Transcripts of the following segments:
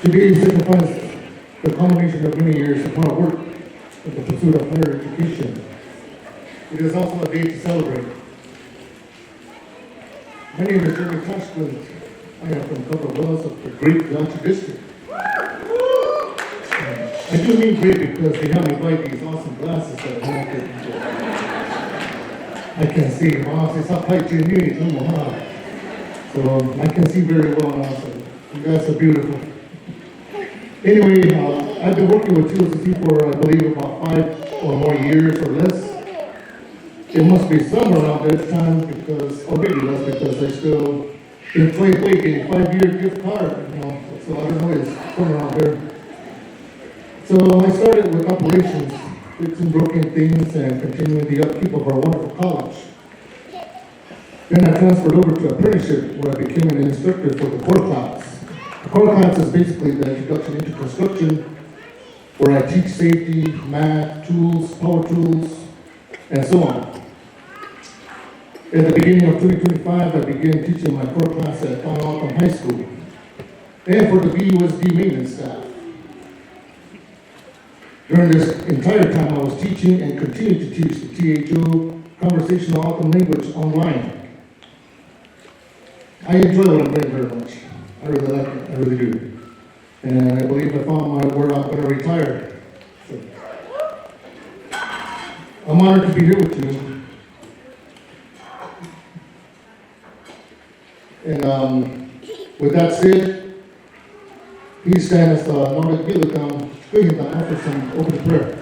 Today signifies the culmination of many years of hard work in the pursuit of higher education. It is also a day to celebrate. My name is Jeremy Toshkland. I am from Cover Wells of the Great Gotcha District. I do mean great because they have me buy these awesome glasses that I have here. I can see. Wow, it's up high to your knees. So I can see very well now. So you guys are beautiful. Anyway, I've been working with TLCC for, I believe, about 5 or more years or less. It must be somewhere around that time because, or maybe less, because I still, in 2020, getting 5-year gift card, so I don't know, it's somewhere around there. So I started with operations, fixing broken things and continuing the upkeep of our wonderful college. Then I transferred over to apprenticeship where I became an instructor for the core class. The core class is basically the introduction into construction where I teach safety, math, tools, power tools, and so on. At the beginning of 2025, I began teaching my core class at Alton High School and for the BUSD maintenance staff. During this entire time, I was teaching and continue to teach the THO conversational Alton language online. I enjoy what I'm doing very much. I really like it, I really do. And I believe I found where I'm going to retire. So, I'm honored to be here with you. And with that said, please stand as Nordic Gilligan offer some open prayer.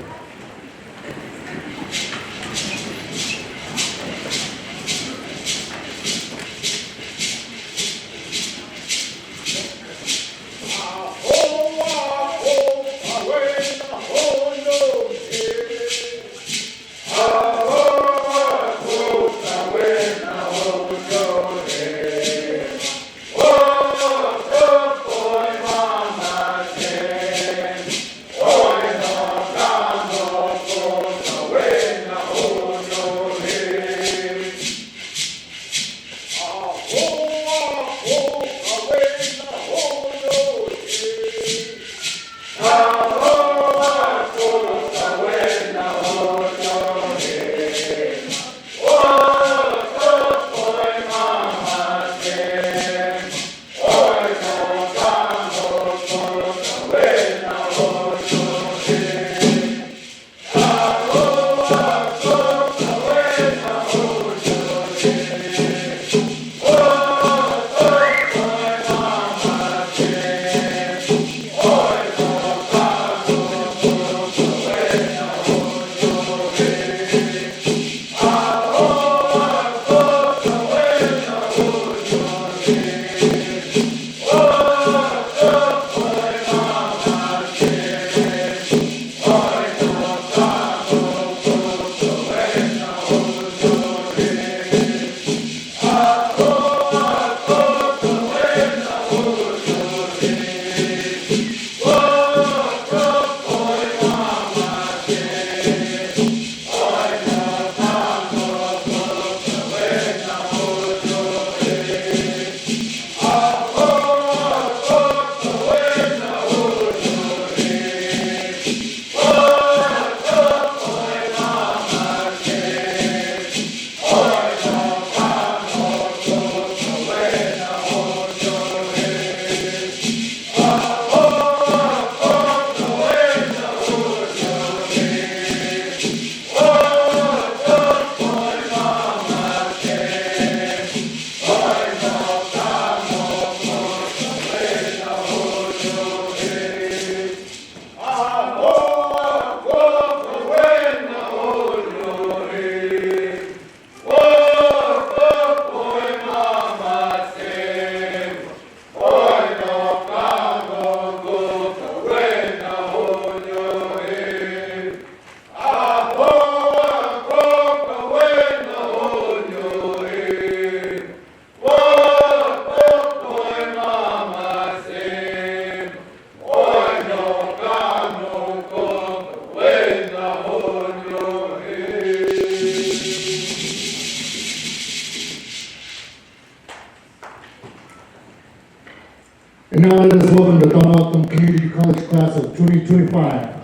And now let us welcome the Don Malcolm Community College class of 2025.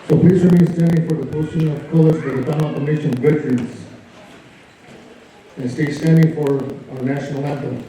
So please remain standing for the posting of colors for the Don Malcolm Nation veterans. And stay standing for our national anthem.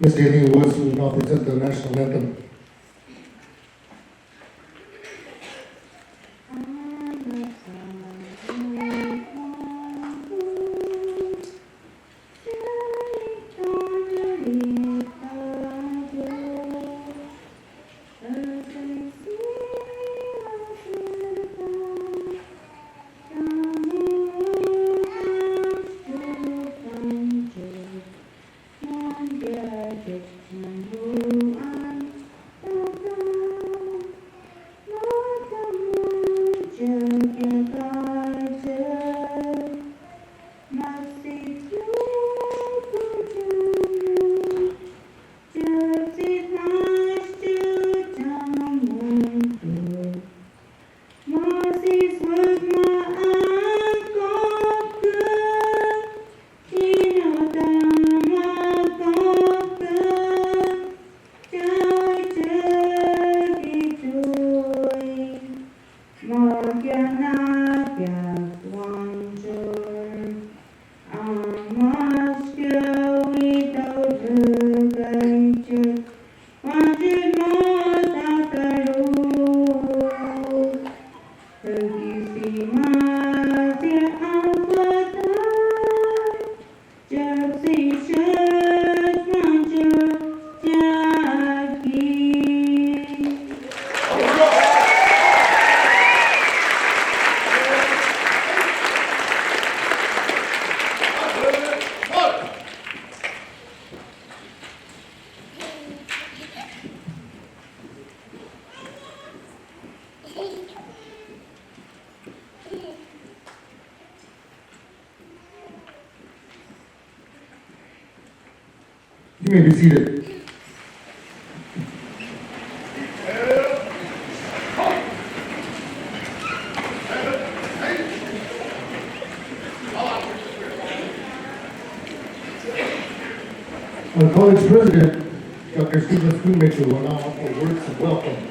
Ms. Aileen Woods will now present the national anthem. You may be seated. Our college president, Dr. Stephen Schoonmaker, will now offer words of welcome.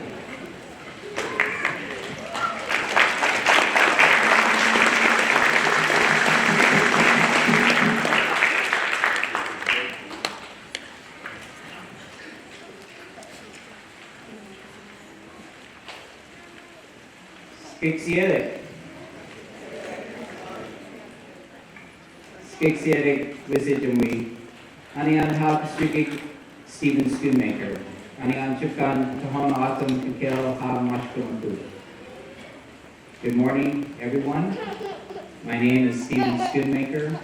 Skixierig Wisijumwi, Anian Halpstrikik Stephen Schoonmaker, Anian Chukan Tohono Atum Kikil Ha Mashkumku. Good morning, everyone. My name is Stephen Schoonmaker,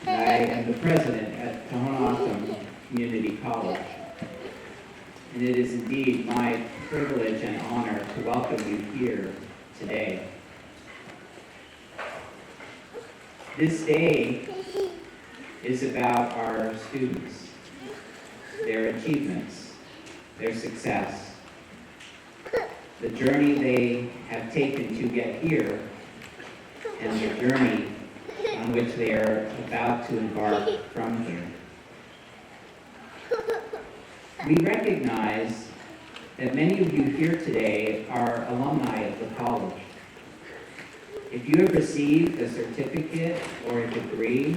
and I am the president at Tohono Atum Community College. And it is indeed my privilege and honor to welcome you here today. This day is about our students, their achievements, their success, the journey they have taken to get here, and the journey on which they are about to embark from here. We recognize that many of you here today are alumni of the college. If you have received a certificate or a degree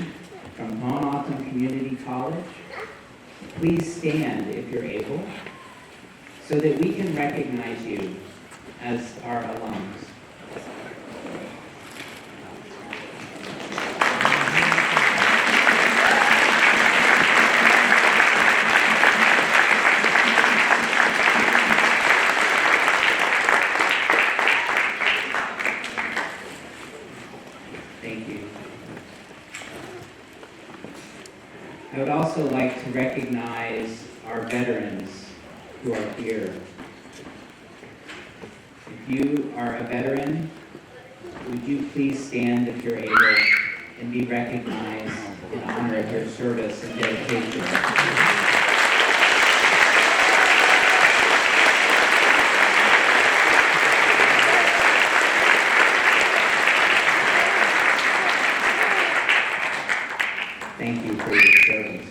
from Tohono Atum Community College, please stand if you're able, so that we can recognize you as our alums. I would also like to recognize our veterans who are here. If you are a veteran, would you please stand if you're able and be recognized in honor of your service and dedication. Thank you for your service.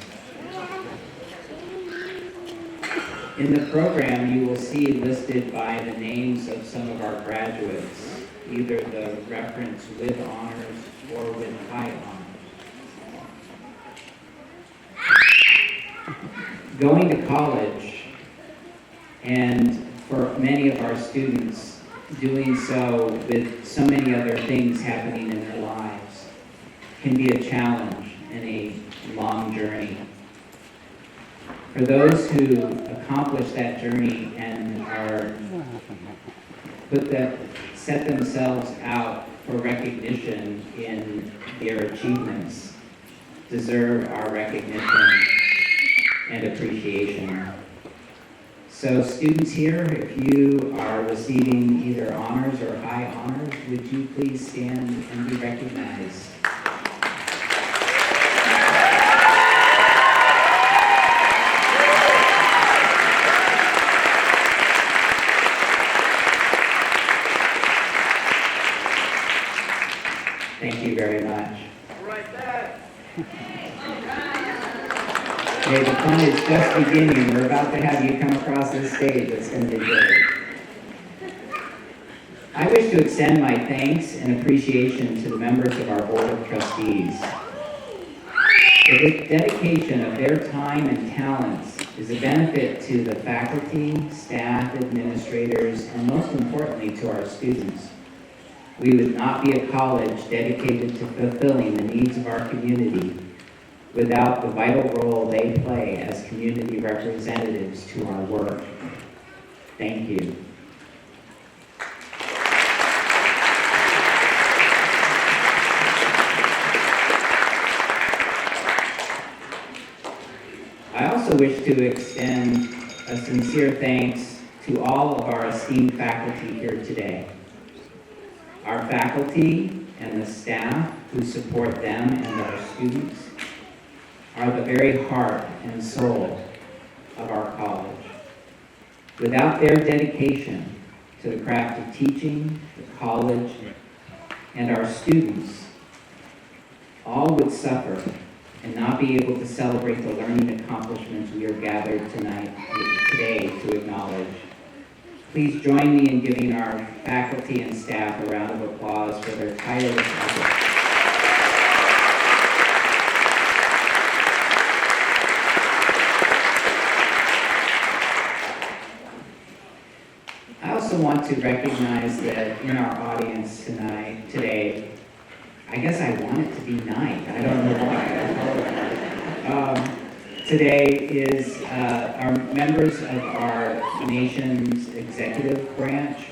In the program, you will see listed by the names of some of our graduates, either the reference with honors or with high honors. Going to college, and for many of our students, doing so with so many other things happening in their lives, can be a challenge and a long journey. For those who accomplish that journey and set themselves out for recognition in their achievements, deserve our recognition and appreciation. So students here, if you are receiving either honors or high honors, would you please stand and be recognized? Thank you very much. All right, Dad. Okay, the fun is just beginning. We're about to have you come across this stage. It's going to be great. I wish to extend my thanks and appreciation to the members of our Board of Trustees. The dedication of their time and talents is a benefit to the faculty, staff, administrators, and most importantly to our students. We would not be a college dedicated to fulfilling the needs of our community without the vital role they play as community representatives to our work. Thank you. I also wish to extend a sincere thanks to all of our esteemed faculty here today. Our faculty and the staff who support them and our students are the very heart and soul of our college. Without their dedication to the craft of teaching, the college, and our students, all would suffer and not be able to celebrate the learning accomplishments we are gathered today to acknowledge. Please join me in giving our faculty and staff a round of applause for their tireless efforts. I also want to recognize that in our audience today, I guess I want it to be night. I don't know why. Today is our members of our nation's executive branch,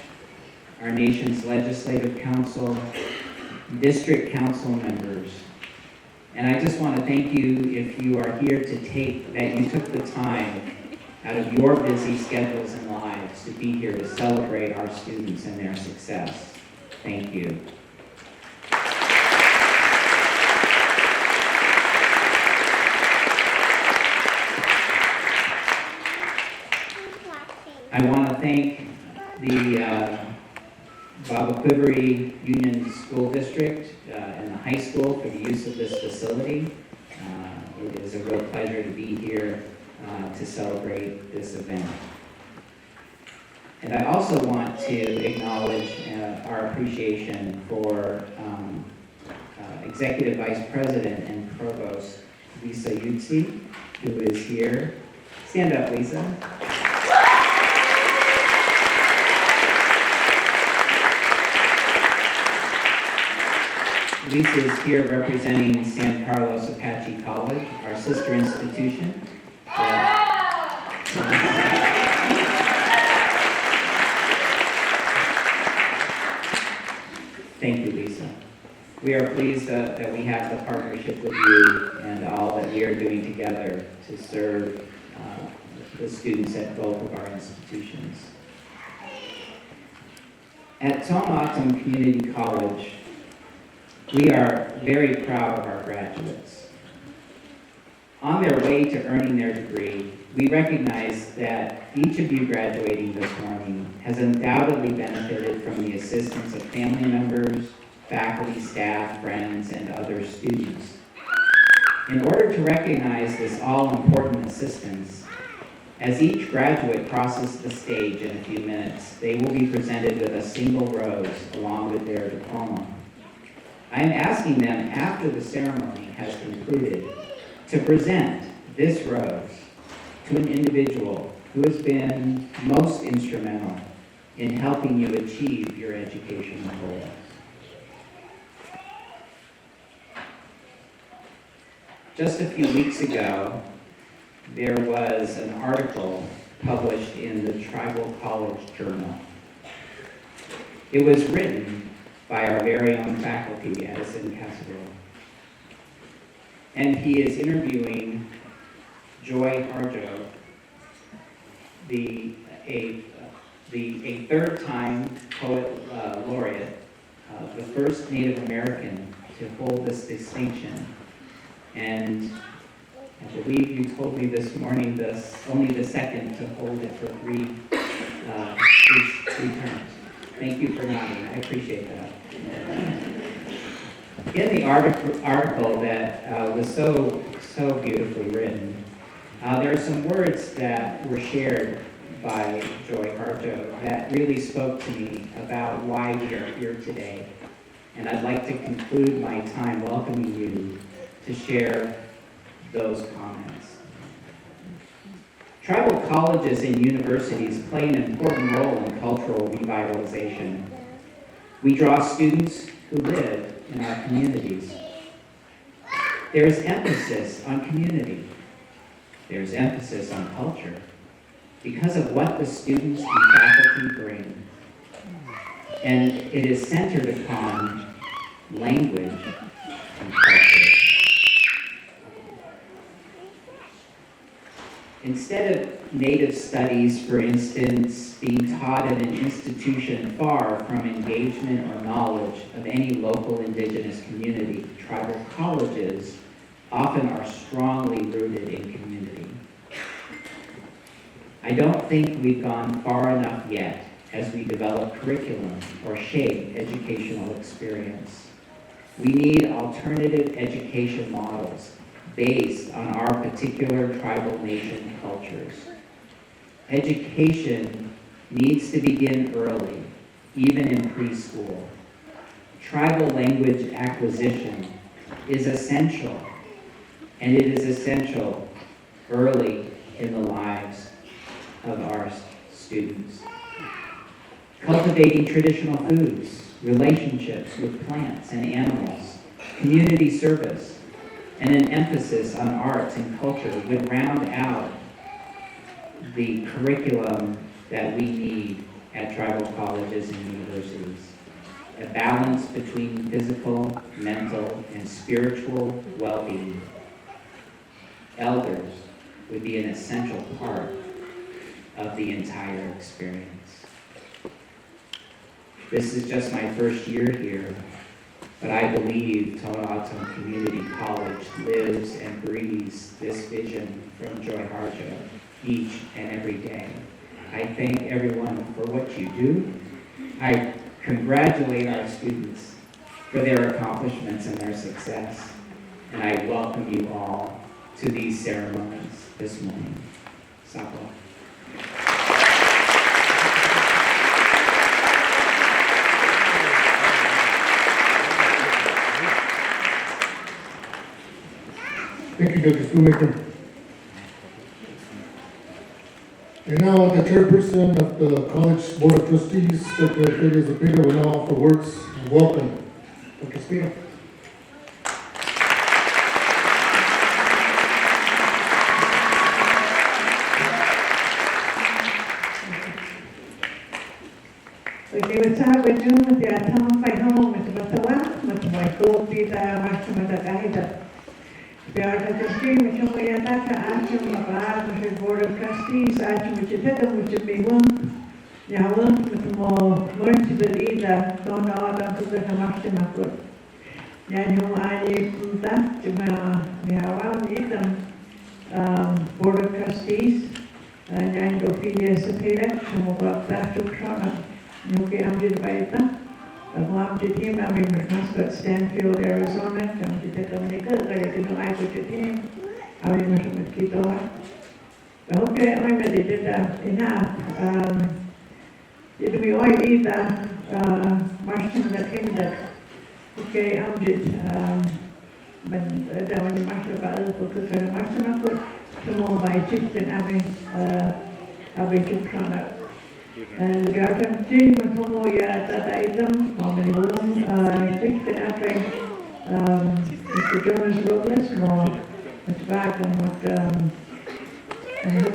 our nation's legislative council, district council members. And I just want to thank you if you are here that you took the time out of your busy schedules and lives to be here to celebrate our students and their success. Thank you. I want to thank the Baba Union School District and the high school for the use of this facility. It is a real pleasure to be here to celebrate this event. And I also want to acknowledge our appreciation for Executive Vice President and Provost Lisa Yutzi, who is here. Stand up, Lisa. Lisa is here representing San Carlos Apache College, our sister institution. Thank you, Lisa. We are pleased that we have the partnership with you and all that we are doing together to serve the students at both of our institutions. At Tohono Community College, we are very proud of our graduates. On their way to earning their degree, we recognize that each of you graduating this morning has undoubtedly benefited from the assistance of family members, faculty, staff, friends, and other students. In order to recognize this all-important assistance, as each graduate crosses the stage in a few minutes, they will be presented with a single rose along with their diploma. I am asking them, after the ceremony has concluded, to present this rose to an individual who has been most instrumental in helping you achieve your educational goals. Just a few weeks ago, there was an article published in the Tribal College Journal. It was written by our very own faculty, Edison Castro. And he is interviewing Joy Harjo, a third-time poet laureate, the first Native American to hold this distinction. And I believe you told me this morning only the second to hold it for three terms. Thank you for nodding. I appreciate that. In the article that was so beautifully written, there are some words that were shared by Joy Harjo that really spoke to me about why we are here today. And I'd like to conclude my time welcoming you to share those comments. Tribal colleges and universities play an important role in cultural revitalization. We draw students who live in our communities. There is emphasis on community. There is emphasis on culture because of what the students and faculty bring. And it is centered upon language and culture. Instead of Native studies, for instance, being taught at an institution far from engagement or knowledge of any local indigenous community, tribal colleges often are strongly rooted in community. I don't think we've gone far enough yet as we develop curriculum or shape educational experience. We need alternative education models based on our particular tribal nation cultures. Education needs to begin early, even in preschool. Tribal language acquisition is essential, and it is essential early in the lives of our students. Cultivating traditional foods, relationships with plants and animals, community service, and an emphasis on arts and culture would round out the curriculum that we need at tribal colleges and universities. A balance between physical, mental, and spiritual well-being. Elders would be an essential part of the entire experience. This is just my first year here, but I believe Tohono Community College lives and breathes this vision from Joy Harjo each and every day. I thank everyone for what you do. I congratulate our students for their accomplishments and their success, and I welcome you all to these ceremonies this morning. Sako. Thank you, Dr. Schoolmaker. And now the chairperson of the College Board of Trustees, Dr. Felix Zepeda, will now offer words of welcome. Dr. Zepeda. Board of Trustees, and Ophelia Sapeda, I'm in Mascot, Stanfield, Arizona. Okay, I'm ready to enough. Did we all eat the Martian that came that? Okay, I'm just, when the Martian about it, because the Martian put some more by chicken, having to crown up. And the other thing was more, yeah, that item, how many room, chicken after Mr. Jonas Robles, more, it's back and what, and the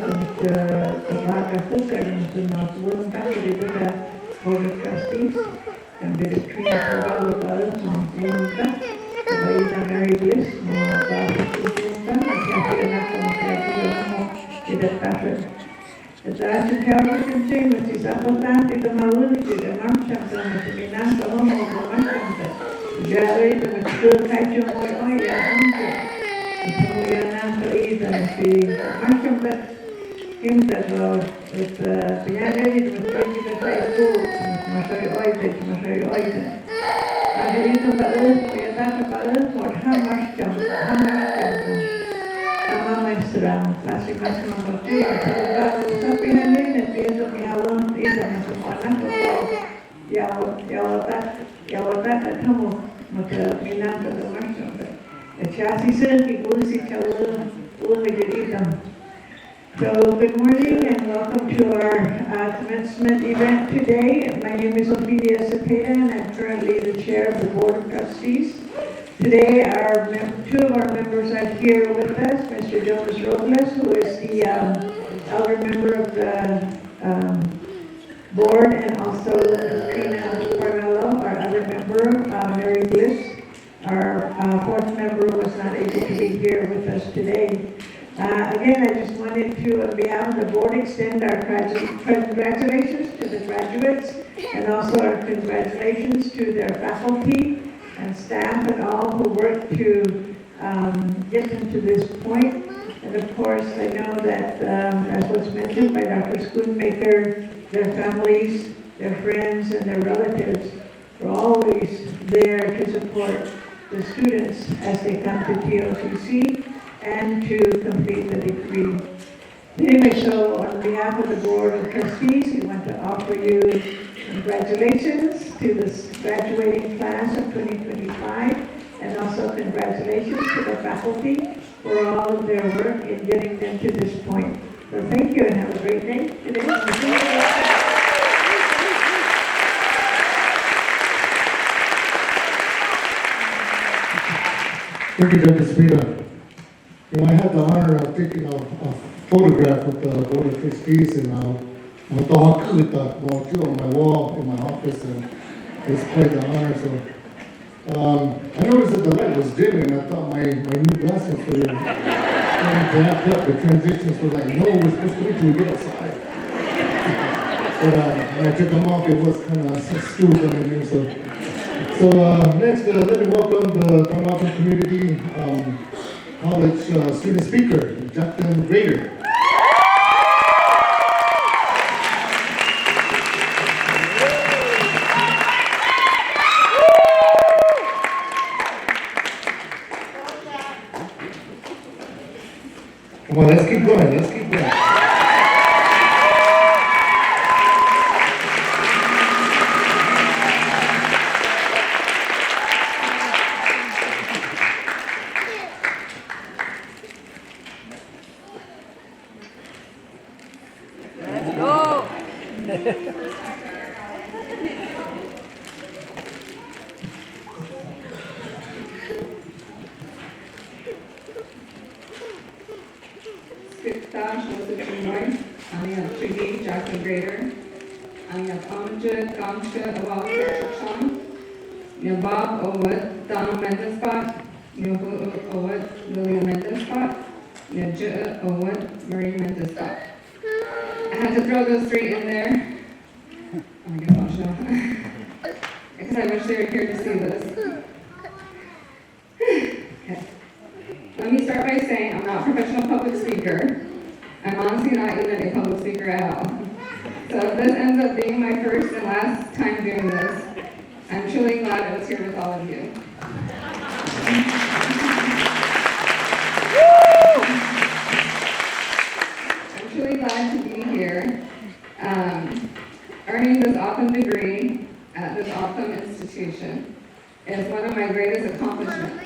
Vaga Hooker and the North Wood Factory with the Board of Trustees, and with a tree for all of us on Woonka, the Vaida Mary Bliss, more about Woonka, and Kathy enough from Kathy, with a pattern. The Dutch Carol continues, is about that, the Maluki, the Marcham, the Minanta, home of the Marcham, the Jerry, the Mature Kaiju, Moya, Moya, the Marcham, that him that with the Yanni, with the school, Masai Oide, Masai Oide. I believe the Balis, we are not about it, what how much jump, classic maximum of 3, something and then it is of Yawon, even as a one, Yawata, at home, with the Minanta, the Marshal. The chassis said, he goes, he tells them, only did eat them. So, good morning and welcome to our commencement event today. My name is Ophelia Cepeda and I'm currently the chair of the Board of Trustees. Today, two of our members are here with us, Mr. Jonas Robles, who is the elder member of the board, and also Christina Carmelo, our other member, Mary Bliss. Our fourth member was not able to be here with us today. Again, I just wanted to, on behalf of the board, extend our congratulations to the graduates and also our congratulations to their faculty and staff and all who worked to get them to this point. And of course, I know that, as was mentioned by Dr. Schoonmaker, their families, their friends, and their relatives were always there to support the students as they come to TOCC and to complete the degree. Anyway, so on behalf of the Board of Trustees, we want to offer you congratulations to this graduating class of 2025, and also congratulations to the faculty for all of their work in getting them to this point. So thank you and have a great day today. Thank you, Dr. Spina. I had the honor of taking a photograph with the Board of Trustees, and I thought with the on my wall in my office, and it's quite the honor. So I noticed that the light was dim, and I thought my new glasses were jacked up. The transitions were like, no, we're supposed to wait till we get outside. But when I took them off, it was kind of stupid in here. So next, let me welcome the Commencement Community College student speaker, Jacqueline Grader. Come on, let's keep going, let's keep going. Jacqueline Grader. I have Amjad Gamsha Awal Kirchhoff, Bob Owat, Donald Mendespot, Owat, William Mendespot, J. Owat, Marie Mendespot. I had to throw those three in there. Oh, I get emotional. Because I wish they were here to see this. Okay. Let me start by saying I'm not a professional public speaker. I'm honestly not even a public speaker at all. So if this ends up being my first and last time doing this, I'm truly glad I was here with all of you. I'm truly glad to be here, earning this awesome degree at this awesome institution. It is one of my greatest accomplishments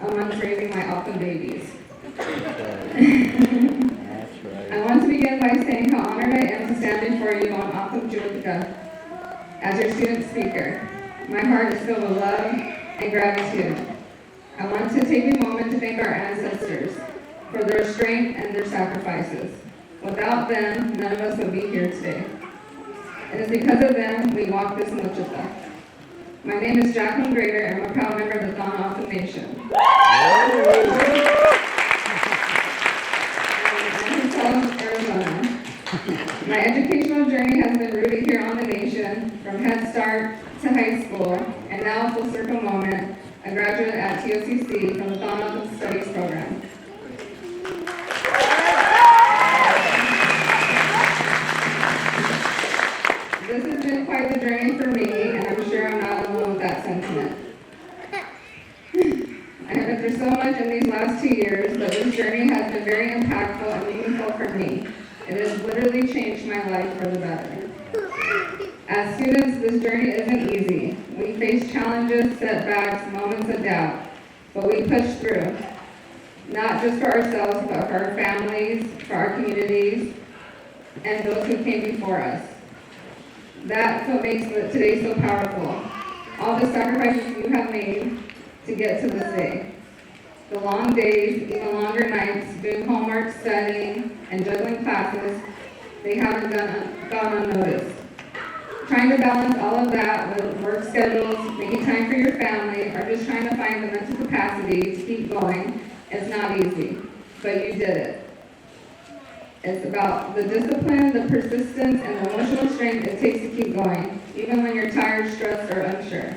amongst raising my awesome babies. I want to begin by saying how honored I am to stand before you on Autumn Julica as your student speaker. My heart is filled with love and gratitude. I want to take a moment to thank our ancestors for their strength and their sacrifices. Without them, none of us would be here today. It is because of them we walk this Wichita. My name is Jacqueline Grader, and I'm a proud member of the Thon Autumn Nation. Arizona. My educational journey has been rooted here on the nation, from Head Start to high school, and now a full circle moment, a graduate at TOCC from the Thon Autumn Studies program. This has been quite the journey for me, and I'm sure I'm not alone with that sentiment. I have been through so much in these last 2 years, but this journey has been very impactful and meaningful for me. It has literally changed my life for the better. As students, this journey isn't easy. We face challenges, setbacks, moments of doubt, but we push through. not just for ourselves, but for our families, for our communities, and those who came before us. That's what makes today so powerful. All the sacrifices you have made to get to this day. The long days, even longer nights, doing homework, studying, and juggling classes, they haven't gone unnoticed. Trying to balance all of that with work schedules, making time for your family, or just trying to find the mental capacity to keep going is not easy, but you did it. It's about the discipline, the persistence, and the emotional strength it takes to keep going, even when you're tired, stressed, or unsure.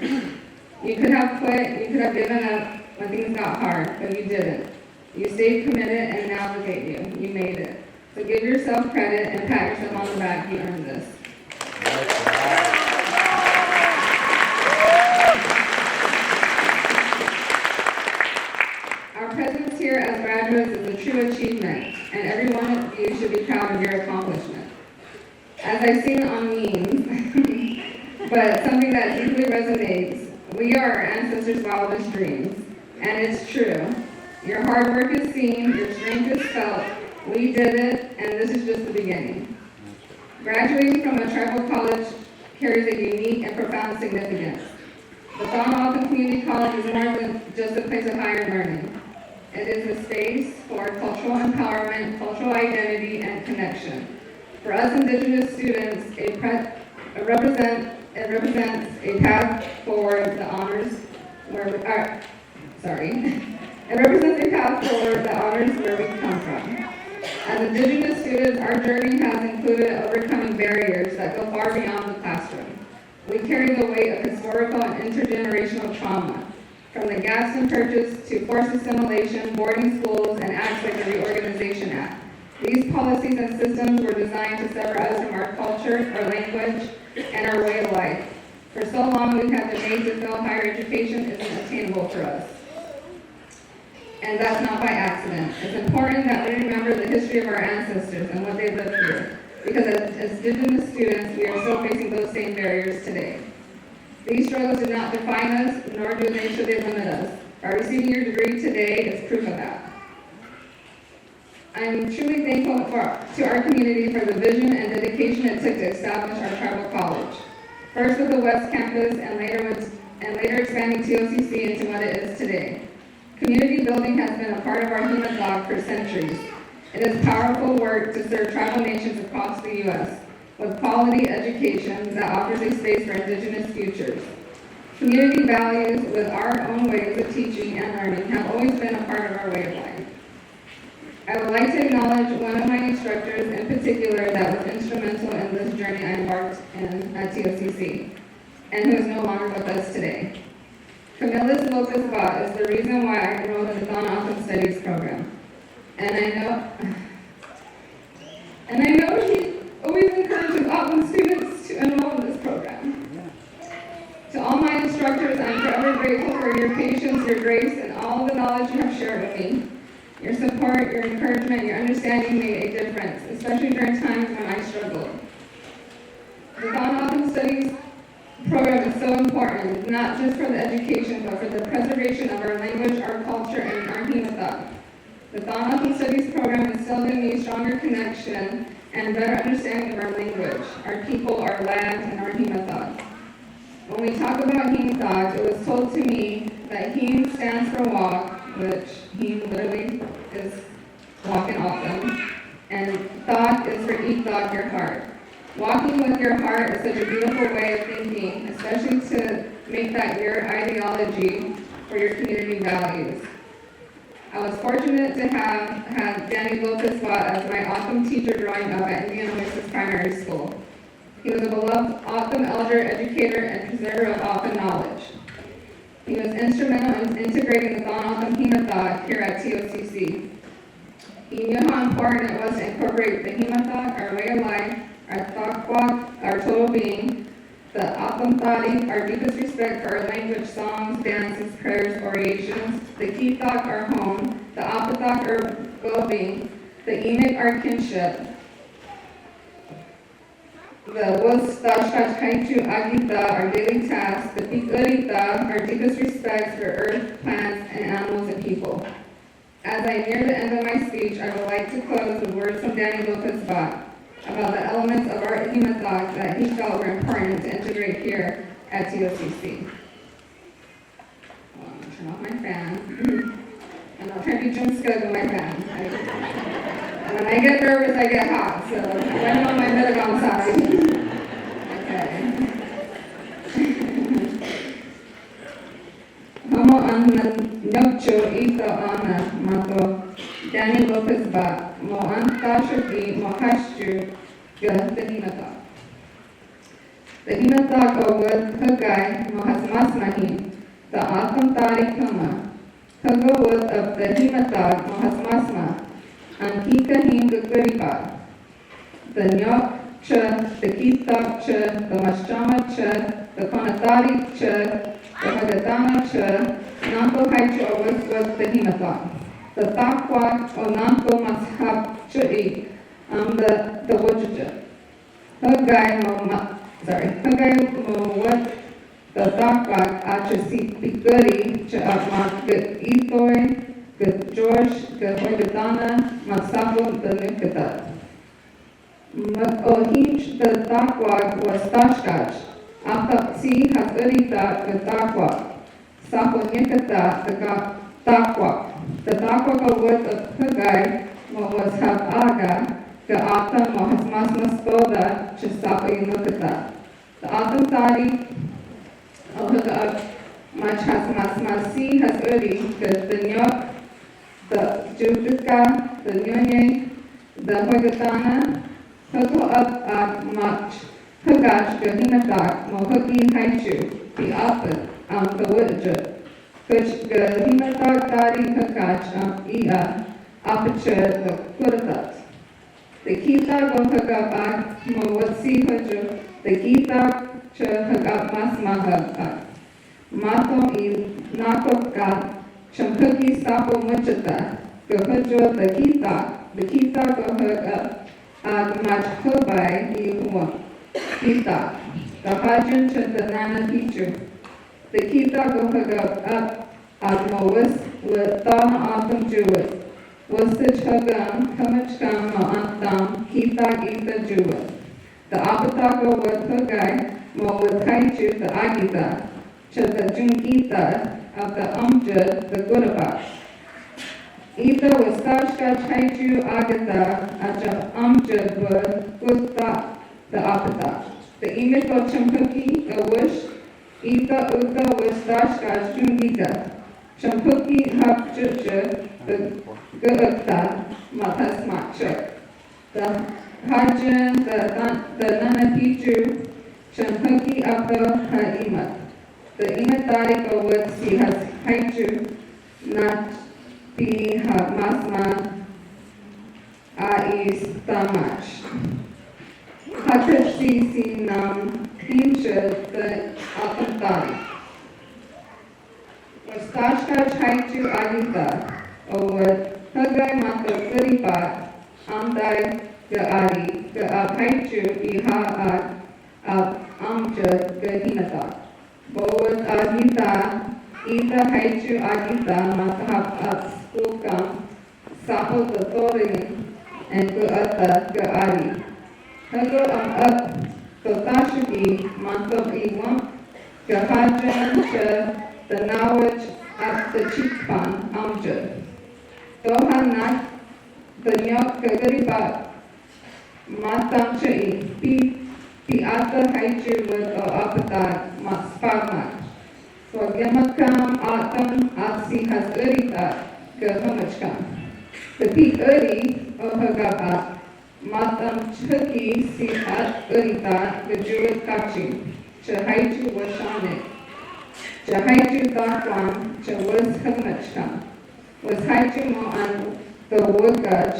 You could have quit, you could have given up when things got hard, but you didn't. You stayed committed, and now look at you. You made it. So give yourself credit and pat yourself on the back. You earned this. Our presence here as graduates is a true achievement, and every one of you should be proud of your accomplishment. As I've seen on memes, but something that deeply resonates, we are our ancestors' wildest dreams, and it's true. Your hard work is seen, your strength is felt, we did it, and this is just the beginning. Graduating from a tribal college carries a unique and profound significance. The Commencement Community College is more than just a place of higher learning. It is a space for cultural empowerment, cultural identity, and connection. For us Indigenous students, it represents a path forward the honors where we are. It represents a path forward that honors where we come from. As Indigenous students, our journey has included overcoming barriers that go far beyond the classroom. We carry the weight of historical and intergenerational trauma, from the Gadsden Purchase to forced assimilation, boarding schools, and acts like the Reorganization Act. These policies and systems were designed to sever us from our culture, our language, and our way of life. For so long, we have been made to feel higher education isn't attainable for us. And that's not by accident. It's important that we remember the history of our ancestors and what they lived through, because as Indigenous students, we are still facing those same barriers today. These struggles do not define us, nor should they limit us. By receiving your degree today is proof of that. I'm truly thankful to our community for the vision and dedication it took to establish our tribal college. First with the West Campus, and later expanding TOCC into what it is today. Community building has been a part of our human thought for centuries. It is powerful work to serve tribal nations across the U.S. with quality education that offers a space for Indigenous futures. Community values with our own ways of teaching and learning have always been a part of our way of life. I would like to acknowledge one of my instructors in particular that was instrumental in this journey I embarked in at TOCC, and who is no longer with us today. Camillus Lopez Bott is the reason why I enrolled in the Commencement Studies program. And I know he always encourages Auckland students to enroll in this program. To all my instructors, I'm forever grateful for your patience, your grace, and all the knowledge you have shared with me. Your support, your encouragement, your understanding made a difference, especially during times when I struggled. The Commencement Studies program is so important, not just for the education, but for the preservation of our language, our culture, and our Himatha. The Commencement Studies program instilled in me stronger connection and better understanding of our language, our people, our land, and our Himatha. When we talk about Himatha, it was told to me that Him stands for walk, which Him literally is walking awesome, and thought is for eat thought, your heart. Walking with your heart is such a beautiful way of thinking, especially to make that your ideology for your community values. I was fortunate to have had Danny Lopez as my Autumn teacher growing up at Indian Oasis Primary School. He was a beloved Autumn elder, educator, and preserver of Autumn knowledge. He was instrumental in integrating the Autumn Himatha here at TOCC. He knew how important it was to incorporate the Himatha, our way of life, our thought, our total being, the Autumn Thadi, our deepest respect for our language, songs, dances, prayers, orations, the Kithak, our home, the Apathak, our well-being, the Enik, our kinship, the Wostashkach Kaichu Agita, our daily tasks, the Pikurita, our deepest respects for earth, plants, and animals and people. As I near the end of my speech, I would like to close with words from Danny Lopez Bott about the elements of our hematog that he felt were important to integrate here at TOCC. Well, I'm gonna turn off my fan. And I'll try to be Jim Scugg with my fan. When I get nervous, I get hot, so I'm on my Milligan side. Okay. Homo nocho ito ana mato Danny Lopez Bott mo anta shuki mo hashju the hematog. The hematog o wood hagay mo hasmas mahin the atom tarik kama Kagawad of the hematog o hasmasma, ang kikahing gagaripa. The nyok cha, the kitag cha, the maschama cha, the konatari cha, the hagatana cha, nanko haichu o with the hematog. The takwa o nanko mashab chui, the wajaja. Hagay mo what the takwa acha si pikuri cha mat good itoy, good George, good hoigatana, matsabo the nukatat. O hinch the takwa was tashkach, after si has urita the takwa, sapo nikata the takwa. The takwa ka word of hagay was have aga, the ata mo has masmas toda, cha sapo yunukata. The atam tari much has masmasi has uri, the nyok, the judika, the nyonye, the hoigatana, hago up much, hagash, the himatak, mo hagi haichu, the apat, the witja, kuch, the himatak dari hagach, ia, apacha, the kuratat. The kita go hagab mo watsi haju, the kita cha hagab masmahag. Mato I nakopka champuki sapo muchata gohajo the kita gohag mach hobai I kita the hajun chantanana pichu the kita gohag mois with dana atom jewis wasich hagam kamachkam mo antam kita ita jewis the apatako with hagai mo with haichu the agita to the Jungita of the Amjad, the Gurabas. Ita was Tashka Chaiju Agata Aja Amjad were Gutta the Apata. The Imiko Champuki, a wish, Ita Uta was Tashka Jungita. Champuki Hapjuja, the Gutta Matas Macha. The Hajan, the Nanapichu, Champuki Abdo Haimat. The imatari word si has haichu not be masma is tamash. Hatach si nam hincha the atantari. Was tashkach haichu agita or hagay mato kuripat amdai gaari ga haichu iha amja gahinata. Bawat agita, ita haichu agita matahap skukam, sapo totorin, and kuata gaari. Hago totashuki, mantok iwam, gahajan cha, the nawaj at the chikpan, amjad. Dohanat, the nyok gagaribat, matam chai, Piata haichu with o apatat maspagmat. For gemakam atam atsi has urita gahumachkam. The pi uri o hagabat matam chuki si at urita gajuit kachi. Chahaichu washanik. Chahaichu dakwan cha was hagmachkam. Was haichu mo an the wogaj.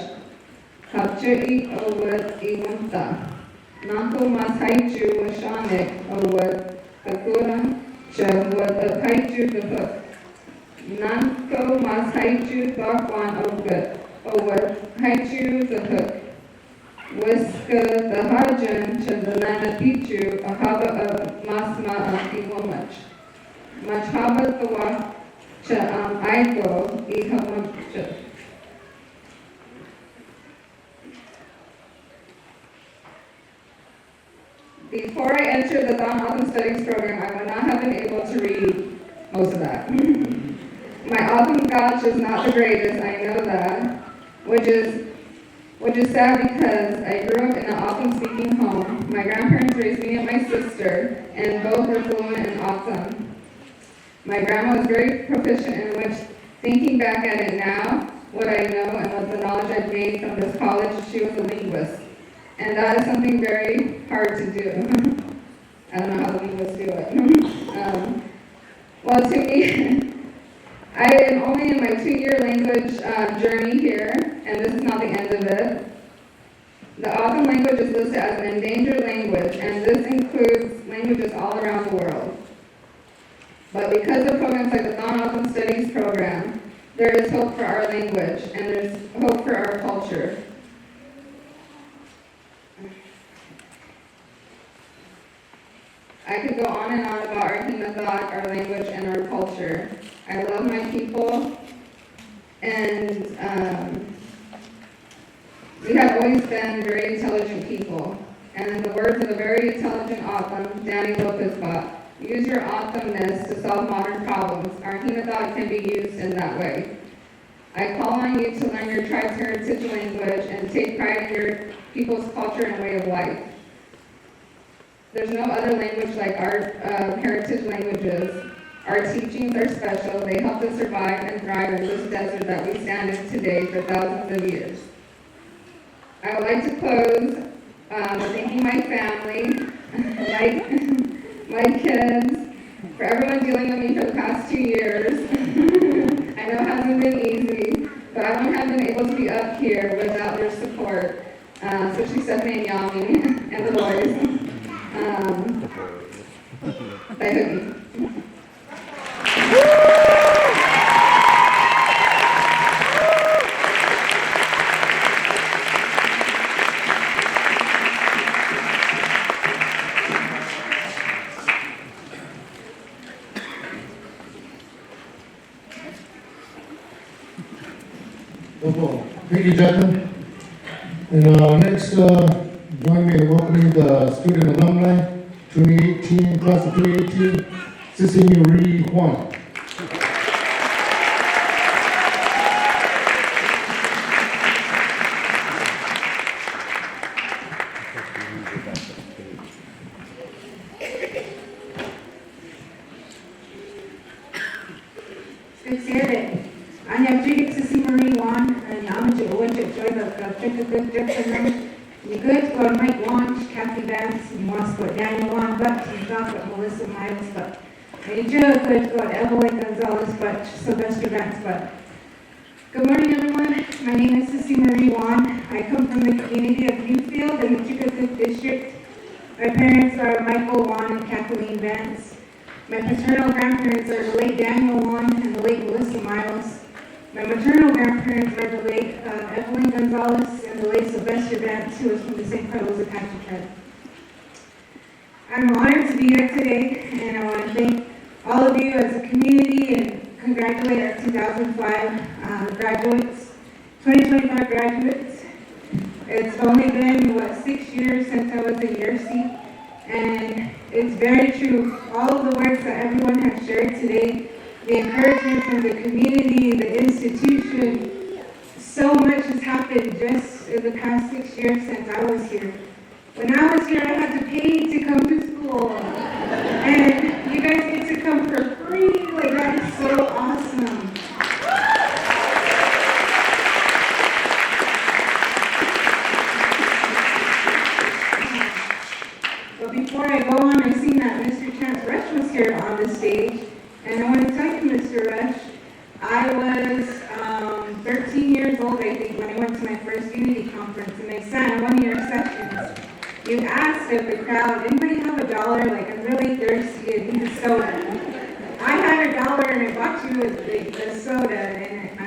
Hapchai o with iwanta. Nanko mas haichu washanik over the Quran, with a haichu the hook. Nanko mas haichu bakwan over haichu the hook. Wiska the harjan the nana pichu a haba of masma of iwamach. Mach haba the wa cha aigo ihamach. entered the Dawn Autumn Studies program, I would not have been able to read most of that. My autumn Gotch is not the greatest, I know that, which is sad because I grew up in an autumn speaking home. My grandparents raised me and my sister, and both were fluent in autumn. My grandma was very proficient in which, thinking back at it now, what I know and what the knowledge I've gained from this college, she was a linguist. And that is something very hard to do. I don't know how the linguists do it. Well, to me, I am only in my 2-year language journey here, and this is not the end of it. The autumn language is listed as an endangered language, and this includes languages all around the world. But because of programs like the Dawn Autumn Studies program, there is hope for our language, and there's hope for our culture. I could go on and on about our human thought, our language, and our culture. I love my people, and we have always been very intelligent people. And in the words of the very intelligent Autumn, Danny Lopez-Bott, use your awesomeness to solve modern problems. Our human thought can be used in that way. I call on you to learn your tribe's heritage language and take pride in your people's culture and way of life. There's no other language like our heritage languages. Our teachings are special. They help us survive and thrive in this desert that we stand in today for thousands of years. I would like to close with thanking my family, my kids, for everyone dealing with me for the past 2 years. I know it hasn't been easy, but I wouldn't have been able to be up here without their support, especially Stephanie and Yami and the boys. They hook me. Wonderful. Thank you, Jacqueline. And next, join me in welcoming the student alumni, 2018, class of 2018, Sissy Marie Juan. Good morning, everyone. My name is Sissy Marie Juan. I come from the community of Newfield in the Chickasaw District. My parents are Michael Juan and Kathleen Vance. My paternal grandparents are the late Daniel Juan and the late Melissa Miles. My maternal grandparents are the late Evelyn Gonzalez and the late Sylvester Vance, who was from the St. Carlos Apache tribe. I'm honored to be here today, and I want to thank all of you as a community and congratulate our 2005 graduates, 2025 graduates. It's only been, 6 years since I was in your seat, and it's very true. All of the words that everyone has shared today, the encouragement from the community, the institution, so much has happened just in the past 6 years since I was here. When I was here, I had to pay to come to school, and you guys get to come for free. Like, that is so awesome. But before I go on, I seen that Mr. Chance Rush was here on the stage, and I want to tell you, Mr. Rush, I was 13 years old, I think, when I went to my first Unity conference, and I sat in one of your sessions. You asked of the crowd, anybody have $1? Like, I'm really thirsty and need a soda. I had $1 and I bought you a soda, and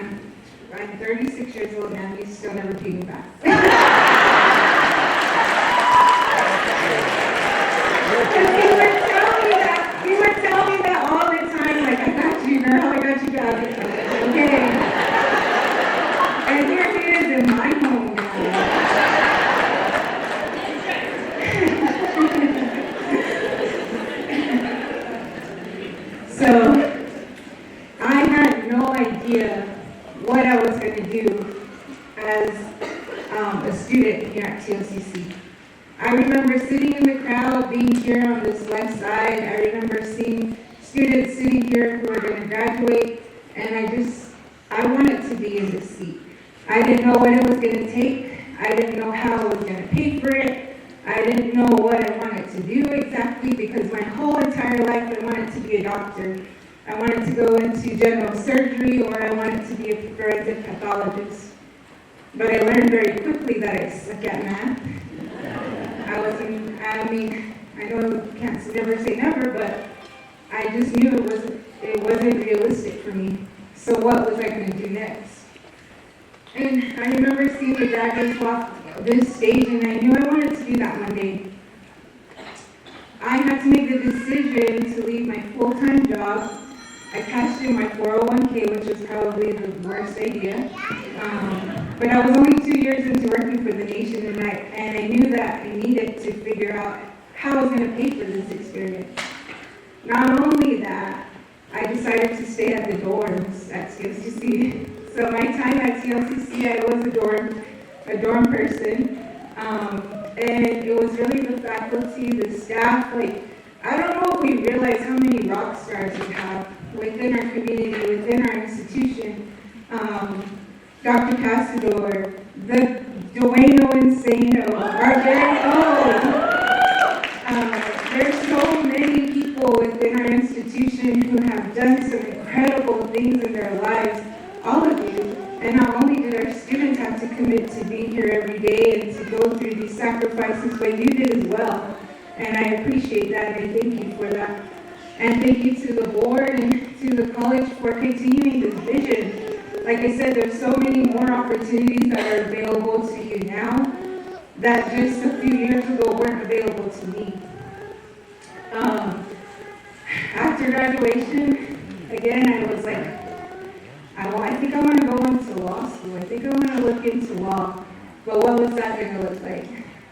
I'm 36 years old now, and you still never paid me back. You would tell me that all the time, like, I got you, girl, I got you, girl. Okay. And here he is in my home now. idea what I was going to do as a student here at TLCC. I remember sitting in the crowd, being here on this left side. I remember seeing students sitting here who were going to graduate, and I wanted to be in this seat. I didn't know what it was going to take. I didn't know how I was going to pay for it. I didn't know what I wanted to do exactly, because my whole entire life I wanted to be a doctor. I wanted to go into general surgery, or I wanted to be a forensic pathologist. But I learned very quickly that I suck at math. I know you can't never say never, but I just knew it wasn't realistic for me. So what was I going to do next? And I remember seeing the graduates walk this stage, and I knew I wanted to do that one day. I had to make the decision to leave my full-time job. I cashed in my 401k, which was probably the worst idea. But I was only 2 years into working for the nation, and I knew that I needed to figure out how I was going to pay for this experience. Not only that, I decided to stay at the dorms at TLCC. So my time at TLCC, I was a dorm person. And it was really the faculty, the staff. I don't know if we realize how many rock stars we have within our community, within our institution. Dr. Casador, the Dueno Insano, our very own. There's so many people within our institution who have done some incredible things in their lives, all of you. And not only did our students have to commit to being here every day and to go through these sacrifices, but you did as well. And I appreciate that, and I thank you for that. And thank you to the board and to the college for continuing this vision. Like I said, there's so many more opportunities that are available to you now that just a few years ago weren't available to me. After graduation, again, I was like, I think I want to go into law school. I think I want to look into law. But what was that going to look like?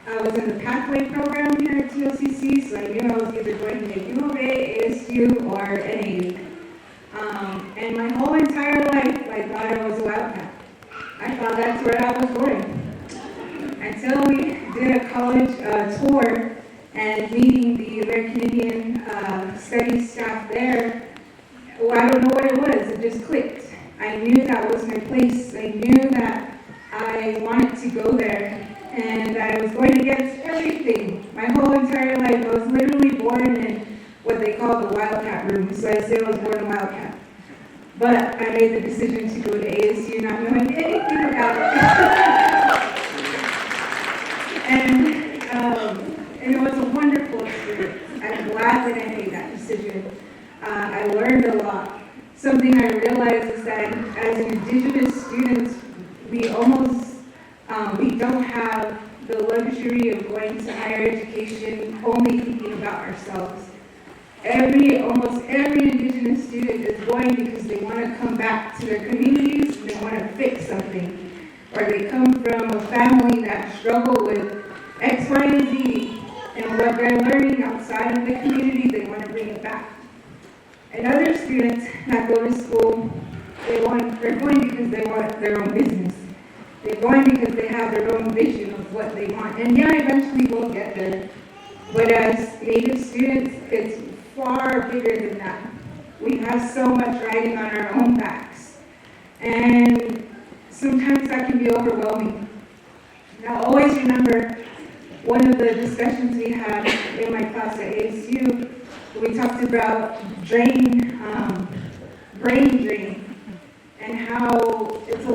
I was in the pathway program here at TLCC, so I knew I was either going to get U of A, ASU, or NAU. And my whole entire life, I thought I was a Wildcat. I thought that's where I was going. Until we did a college tour and meeting the American Indian Studies staff there, well, I don't know what it was, it just clicked. I knew that was my place. I knew that I wanted to go there, and that I was going against everything. My whole entire life, I was literally born in what they call the Wildcat room, so I say I was born a Wildcat. But I made the decision to go to ASU not knowing anything about it. And it was a wonderful experience. I'm glad that I made that decision. I learned a lot. Something I realized is that as Indigenous students, we don't have the luxury of going to higher education only thinking about ourselves. Almost every Indigenous student is going because they want to come back to their communities, they want to fix something, or they come from a family that struggled with X, Y, and Z, and what they're learning outside of the community, they want to bring it back. And other students that go to school, they're going because they want their own business. They're going because they have their own vision of what they want. And yeah, eventually we'll get there. But as Native students, it's far bigger than that. We have so much riding on our own backs. And sometimes that can be overwhelming. Now, always remember one of the discussions we had in my class at ASU, we talked about brain drain, and how it's a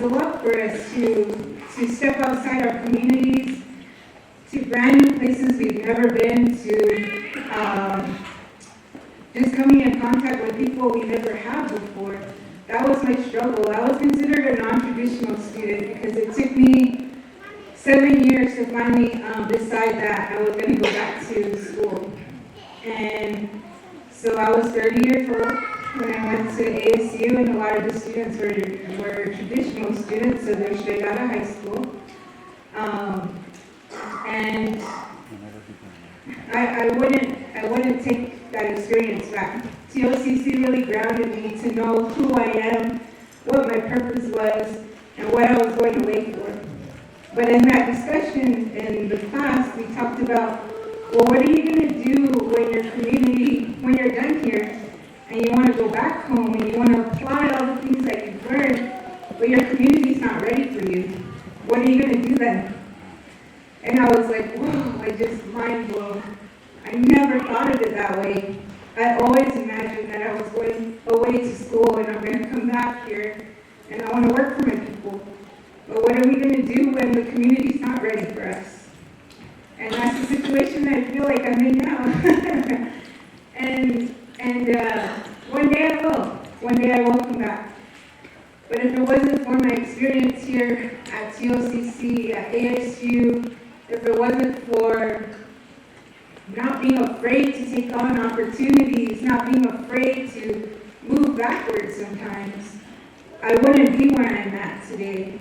lot for us to step outside our communities, to brand new places we've never been, to just coming in contact with people we never have before. That was my struggle. I was considered a non-traditional student because it took me 7 years to finally decide that I was going to go back to school. And so I was 30 years old when I went to ASU, and a lot of the students were traditional students, so they're straight out of high school. And I wouldn't take that experience back. TOCC really grounded me to know who I am, what my purpose was, and what I was going away for. But in that discussion in the class, we talked about, well, what are you going to do when your community, when you're done here, and you want to go back home, and you want to apply all the things that you've learned, but your community's not ready for you? What are you going to do then? And I was like, whoa, I just mind blown. I never thought of it that way. I always imagined that I was going away to school and I'm going to come back here and I want to work for my people. But what are we going to do when the community's not ready for us? And that's the situation that I feel like I'm in now. and one day I will. One day I will come back. But if it wasn't for my experience here at TOCC, at ASU, if it wasn't for not being afraid to take on opportunities, not being afraid to move backwards sometimes, I wouldn't be where I'm at today.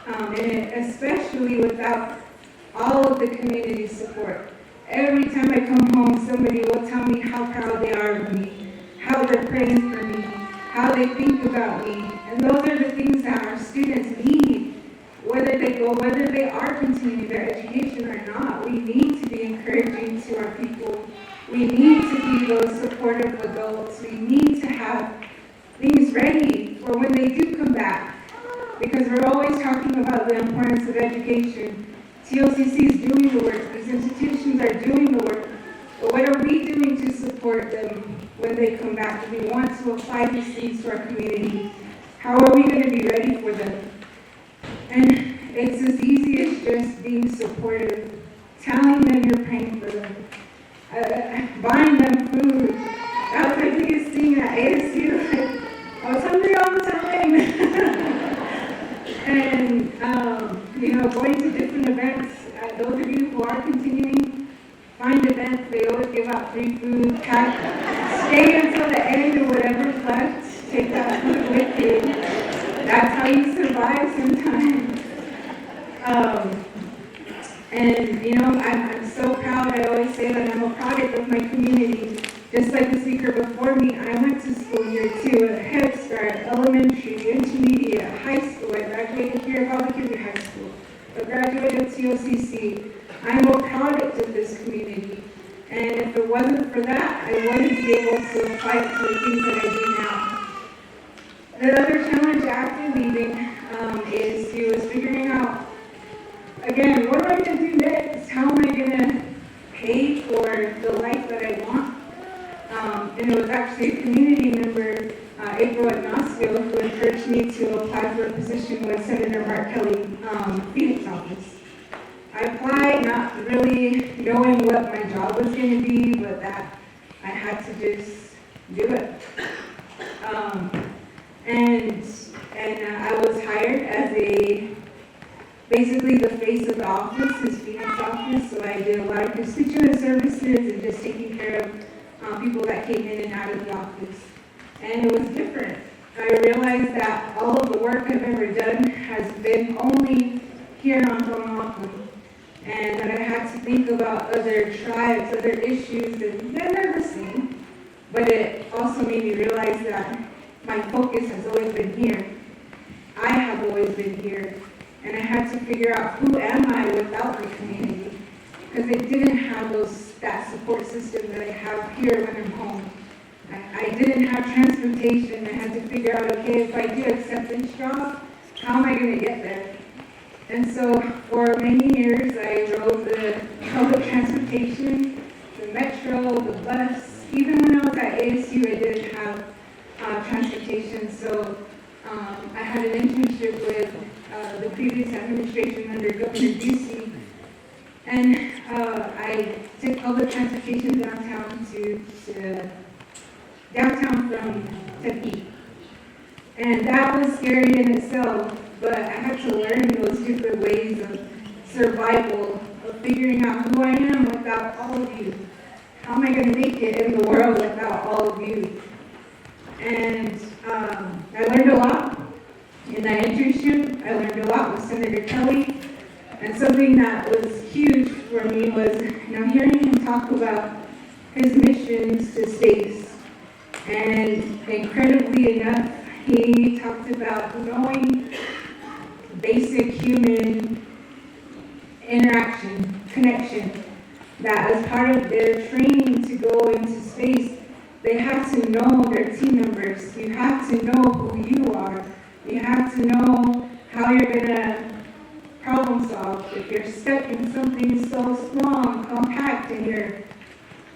And especially without all of the community support. Every time I come home, somebody will tell me how proud they are of me, how they're praying for me, how they think about me. And those are the things that our students need. Whether they are continuing their education or not, we need to be encouraging to our people. We need to be those supportive adults. We need to have things ready for when they do come back. Because we're always talking about the importance of education. TOCC is doing the work. These institutions are doing the work. But what are we doing to support them when they come back? If we want to apply these things to our community, how are we going to be ready for them? And it's as easy as just being supportive, telling them you're praying for them, buying them food. That was my biggest thing at ASU. I was hungry all the time. And, going to different events. Those of you who are continuing, find events. They always give out free food. Stay until the end or whatever's left. Take that food with you. That's how you survive sometimes. I'm so proud. I always say that I'm a product of my community. Just like the speaker before me, I went to school here too, at Head Start, elementary, intermediate, high school. I graduated here at Albuquerque High School. I graduated at TOCC. I'm a product of this community. And if it wasn't for that, I wouldn't be able to apply it to the things that I do now. The other challenge after leaving is figuring out, again, what am I going to do next? How am I going to pay for the life that I want? And it was actually a community member, April Ignacio, who encouraged me to apply for a position with Senator Mark Kelly, Phoenix office. I applied not really knowing what my job was going to be, but that I had to just do it. I was hired as basically the face of the office, his Phoenix office, so I did a lot of constituent services and just taking care of people that came in and out of the office. And it was different. I realized that all of the work I've ever done has been only here on Tohono, and that I had to think about other tribes, other issues, and they're the same. But it also made me realize that my focus has always been here. I have always been here. And I had to figure out, who am I without my community? Because I didn't have that support system that I have here when I'm home. I didn't have transportation. I had to figure out, okay, if I do accept this job, how am I going to get there? And so for many years, I rode the public transportation, the metro, the bus. Even when I was at ASU, I didn't have transportation. So I had an internship with the previous administration under Governor Busey. And I took public transportation downtown from Tempe. And that was scary in itself, but I had to learn those different ways of survival, of figuring out who I am without all of you. How am I going to make it in the world without all of you? And I learned a lot in that internship. I learned a lot with Senator Kelly. And something that was huge for me was, hearing him talk about his missions to states And incredibly enough, he talked about knowing basic human interaction, connection, that as part of their training to go into space, they have to know their team members. You have to know who you are. You have to know how you're gonna problem solve. If you're stuck in something so small and compact and you're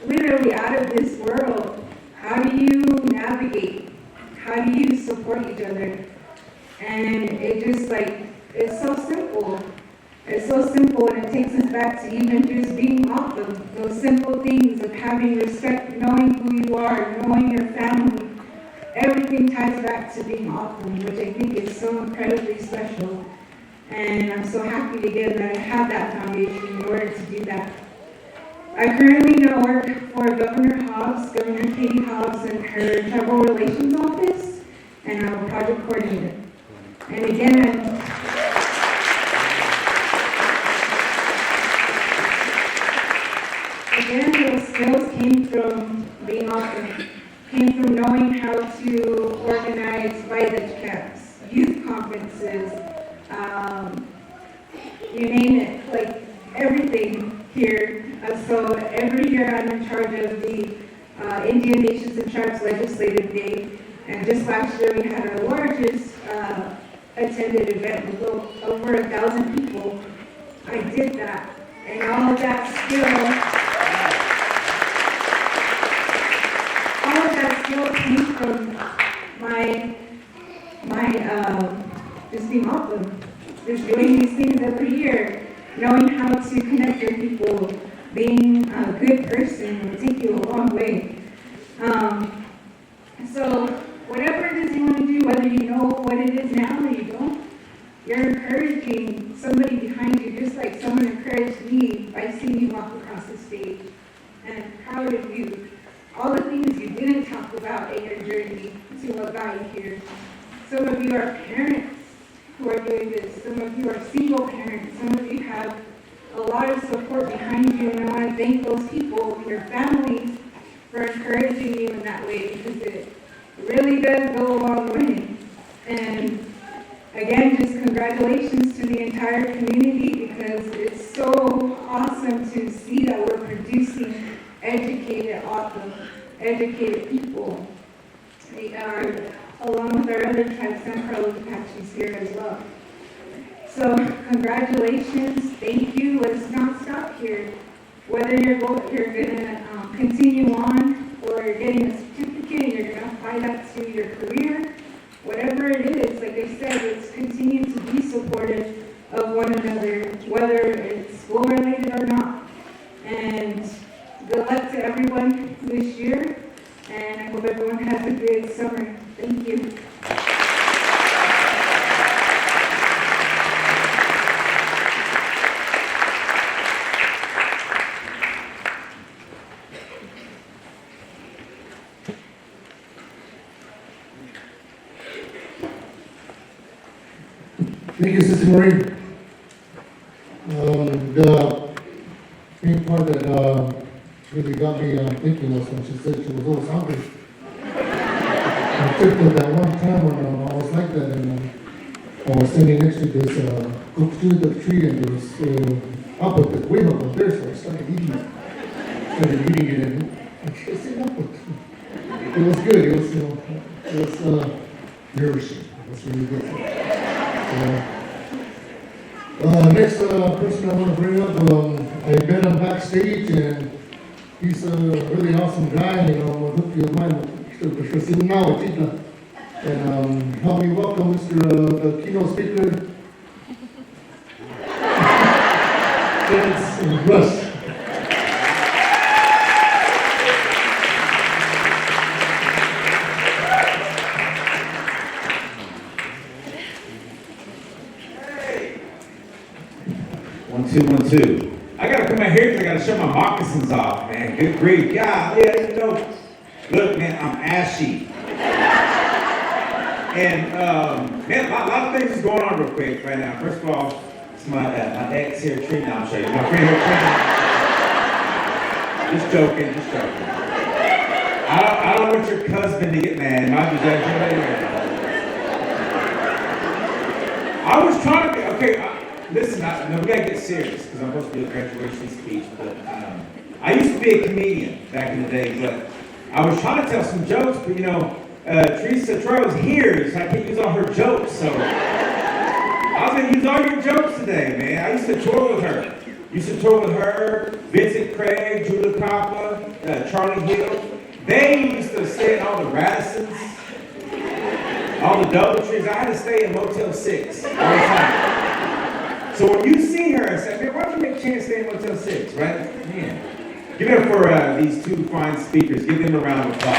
literally out of this world, how do you navigate? How do you support each other? And it just like, it's so simple. It's so simple, and it takes us back to even just being awesome. Those simple things of having respect, knowing who you are, knowing your family. Everything ties back to being awesome, which I think is so incredibly special. And I'm so happy again that I have that foundation in order to do that. I currently now work for Governor Hobbs, Governor Katie Hobbs, in her Tribal Relations Office, and I'm a project coordinator. And again, those skills came from being awesome, came from knowing how to organize village camps, youth conferences, you name it, like everything here. So every year I'm in charge of the Indian Nations and Tribes Legislative Day, and just last year we had our largest attended event with over 1,000 people. I did that, and all of that skill came from my just being awesome, just doing these things every year, knowing how to connect with people, being a good person will take you a long way. So whatever it is you want to do, whether you know what it is now or you don't, you're encouraging somebody behind you, just like someone encouraged me by seeing you walk across the stage. And I'm proud of you. All the things you didn't talk about in your journey to what got you here. Some of you are parents who are doing this. Some of you are single parents. Some of you have a lot of support behind you, and I want to thank those people, your families, for encouraging you in that way, because it really does go a long way. And again, just congratulations to the entire community, because it's so awesome to see that we're producing educated, awesome, educated people. They are, along with our other tribes, San Carlos Apaches here as well. So congratulations, thank you. Let's not stop here. Whether you're going to continue on or getting a certificate and you're going to apply that to your career, whatever it is, like I said, let's continue to be supportive of one another, whether it's school related or not. And good luck to everyone this year, and I hope everyone has a good summer. Thank you. Thank you, Sister Marie. The main part that really got me thinking was when she said she was always hungry. I think of that one time when I was like that, and I was standing next to this cooked tree, and there was apple, way up there, so I started eating it. And I just ate apple too. It was good. It was, it was nourishing. It was really good. Next person I want to bring up, I met him backstage, and he's a really awesome guy. Hope you mind, and help me welcome Mr. The keynote speaker, Russ. One, two. I gotta come out here because I gotta show my moccasins off, man. Good grief. Yeah, look, man, I'm ashy. And, man, a lot of things is going on real quick right now. First of all, it's my ex here, Trina. I'll show you. My friend here, Trina. Just joking. I don't want your husband to get mad. I was trying to be, okay, listen, no, we gotta get serious, because I'm supposed to do a graduation speech, but I used to be a comedian back in the day, but I was trying to tell some jokes, but you know, Teresa Troy was here, so I can't use all her jokes, so I was gonna use all your jokes today, man. I used to tour with her. Vincent Craig, Judah Coppa, Charlie Hill. They used to stay at all the Radissons, all the Doubletrees. I had to stay in Motel 6 all the time. So when you see her, I said, man, why don't you make a chance to stay in Motel 6, right? Man. Give it up for these two fine speakers. Give them a round of applause.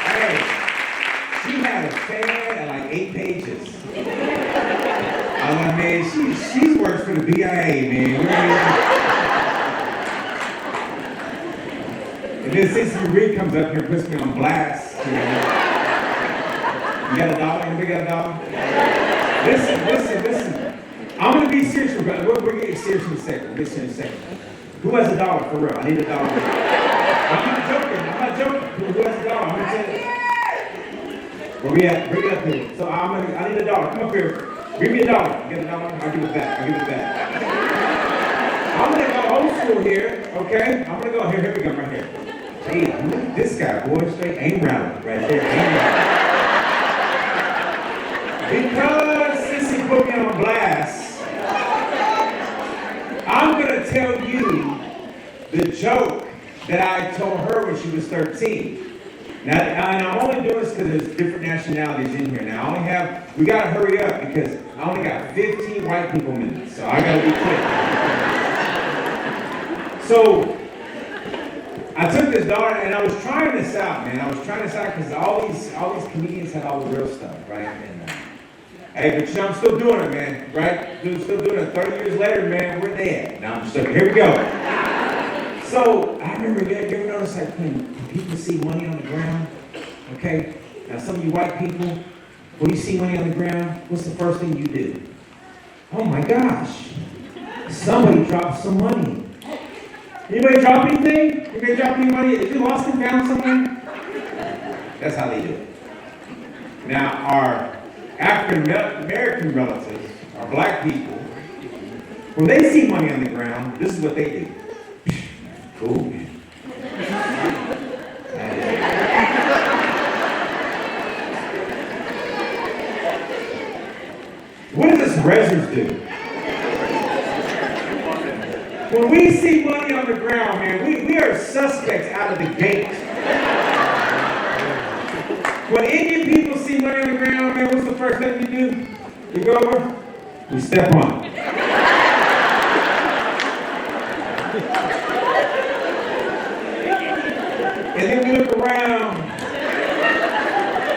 Hey, she had a fan at like 8 pages. I'm like, man, she works for the BIA, man. And then Cecily Reed comes up here and puts me on blast. You got a dollar? Anybody got a dollar? Listen. I'm going to be serious. We're getting serious in a second. Who has a dollar for real? I need a dollar. I'm not joking. Who has a dollar? I'm going to tell you. Where we at? Bring it up here. So I need a dollar. Come up here. Give me a dollar. Get a dollar? I'll give it back. I'm going to go old school here, okay? I'm going to go here. We go, right here. Hey, look at this guy, boy. Straight aim rally right there. Because Sissy put me on blast, I'm going to tell you the joke that I told her when she was 13. Now, and I'm only doing this because there's different nationalities in here. Now, we got to hurry up because I only got 15 white people minutes, so I got to be quick. So, I took this dollar and I was trying this out, man. Because all these comedians had all the real stuff, right? And, hey, but you know, I'm still doing it, man, right? Still doing it. 30 years later, man, where they at? Now I'm just like, here we go. So, I remember, you ever notice like when people see money on the ground, okay? Now, some of you white people, when you see money on the ground, what's the first thing you do? Oh my gosh, somebody dropped some money. Anybody drop anything? Anybody drop any money? If you lost and found something? That's how they do it. Now, our African American relatives, our black people, when they see money on the ground, this is what they do. Cool, man. What does this Rezzers do? When we see money on the ground, man, we are suspects out of the gate. When Indian people see money on the ground, man, what's the first thing we do? We go over, we step on it. And then we look around,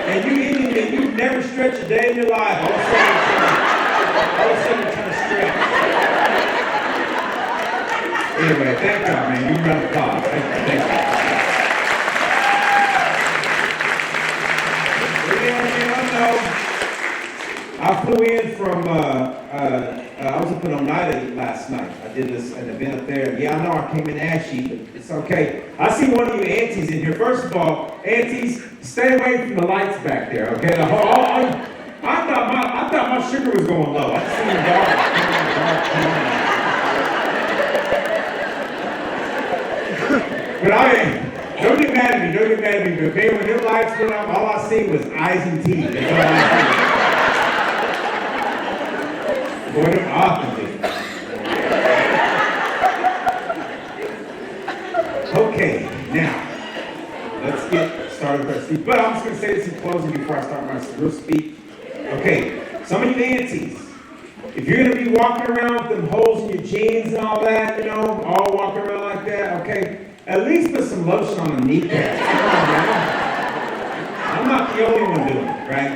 and you Indian man, you've never stretched a day in your life. All of a sudden you're trying to stretch. Anyway, thank God, man. You run the clock. Thank you. I flew in from, I was up in Oneida last night. I did an event up there. Yeah, I know I came in ashy, but it's okay. I see one of you aunties in here. First of all, aunties, stay away from the lights back there, okay? I thought my sugar was going low. I just seen the dark. But don't get mad at me, but man, when them lights went off, all I seen was eyes and teeth. That's all I seen. Boy, them often did. Okay, now, let's get started with our speech. But I'm just going to say this in closing before I start my real speech. Okay, some of you aunties, if you're going to be walking around with them holes in your jeans and all that, you know, all walking around like that, okay, at least put some lotion on the kneecaps. Come on, man. I'm not the only one doing it, right?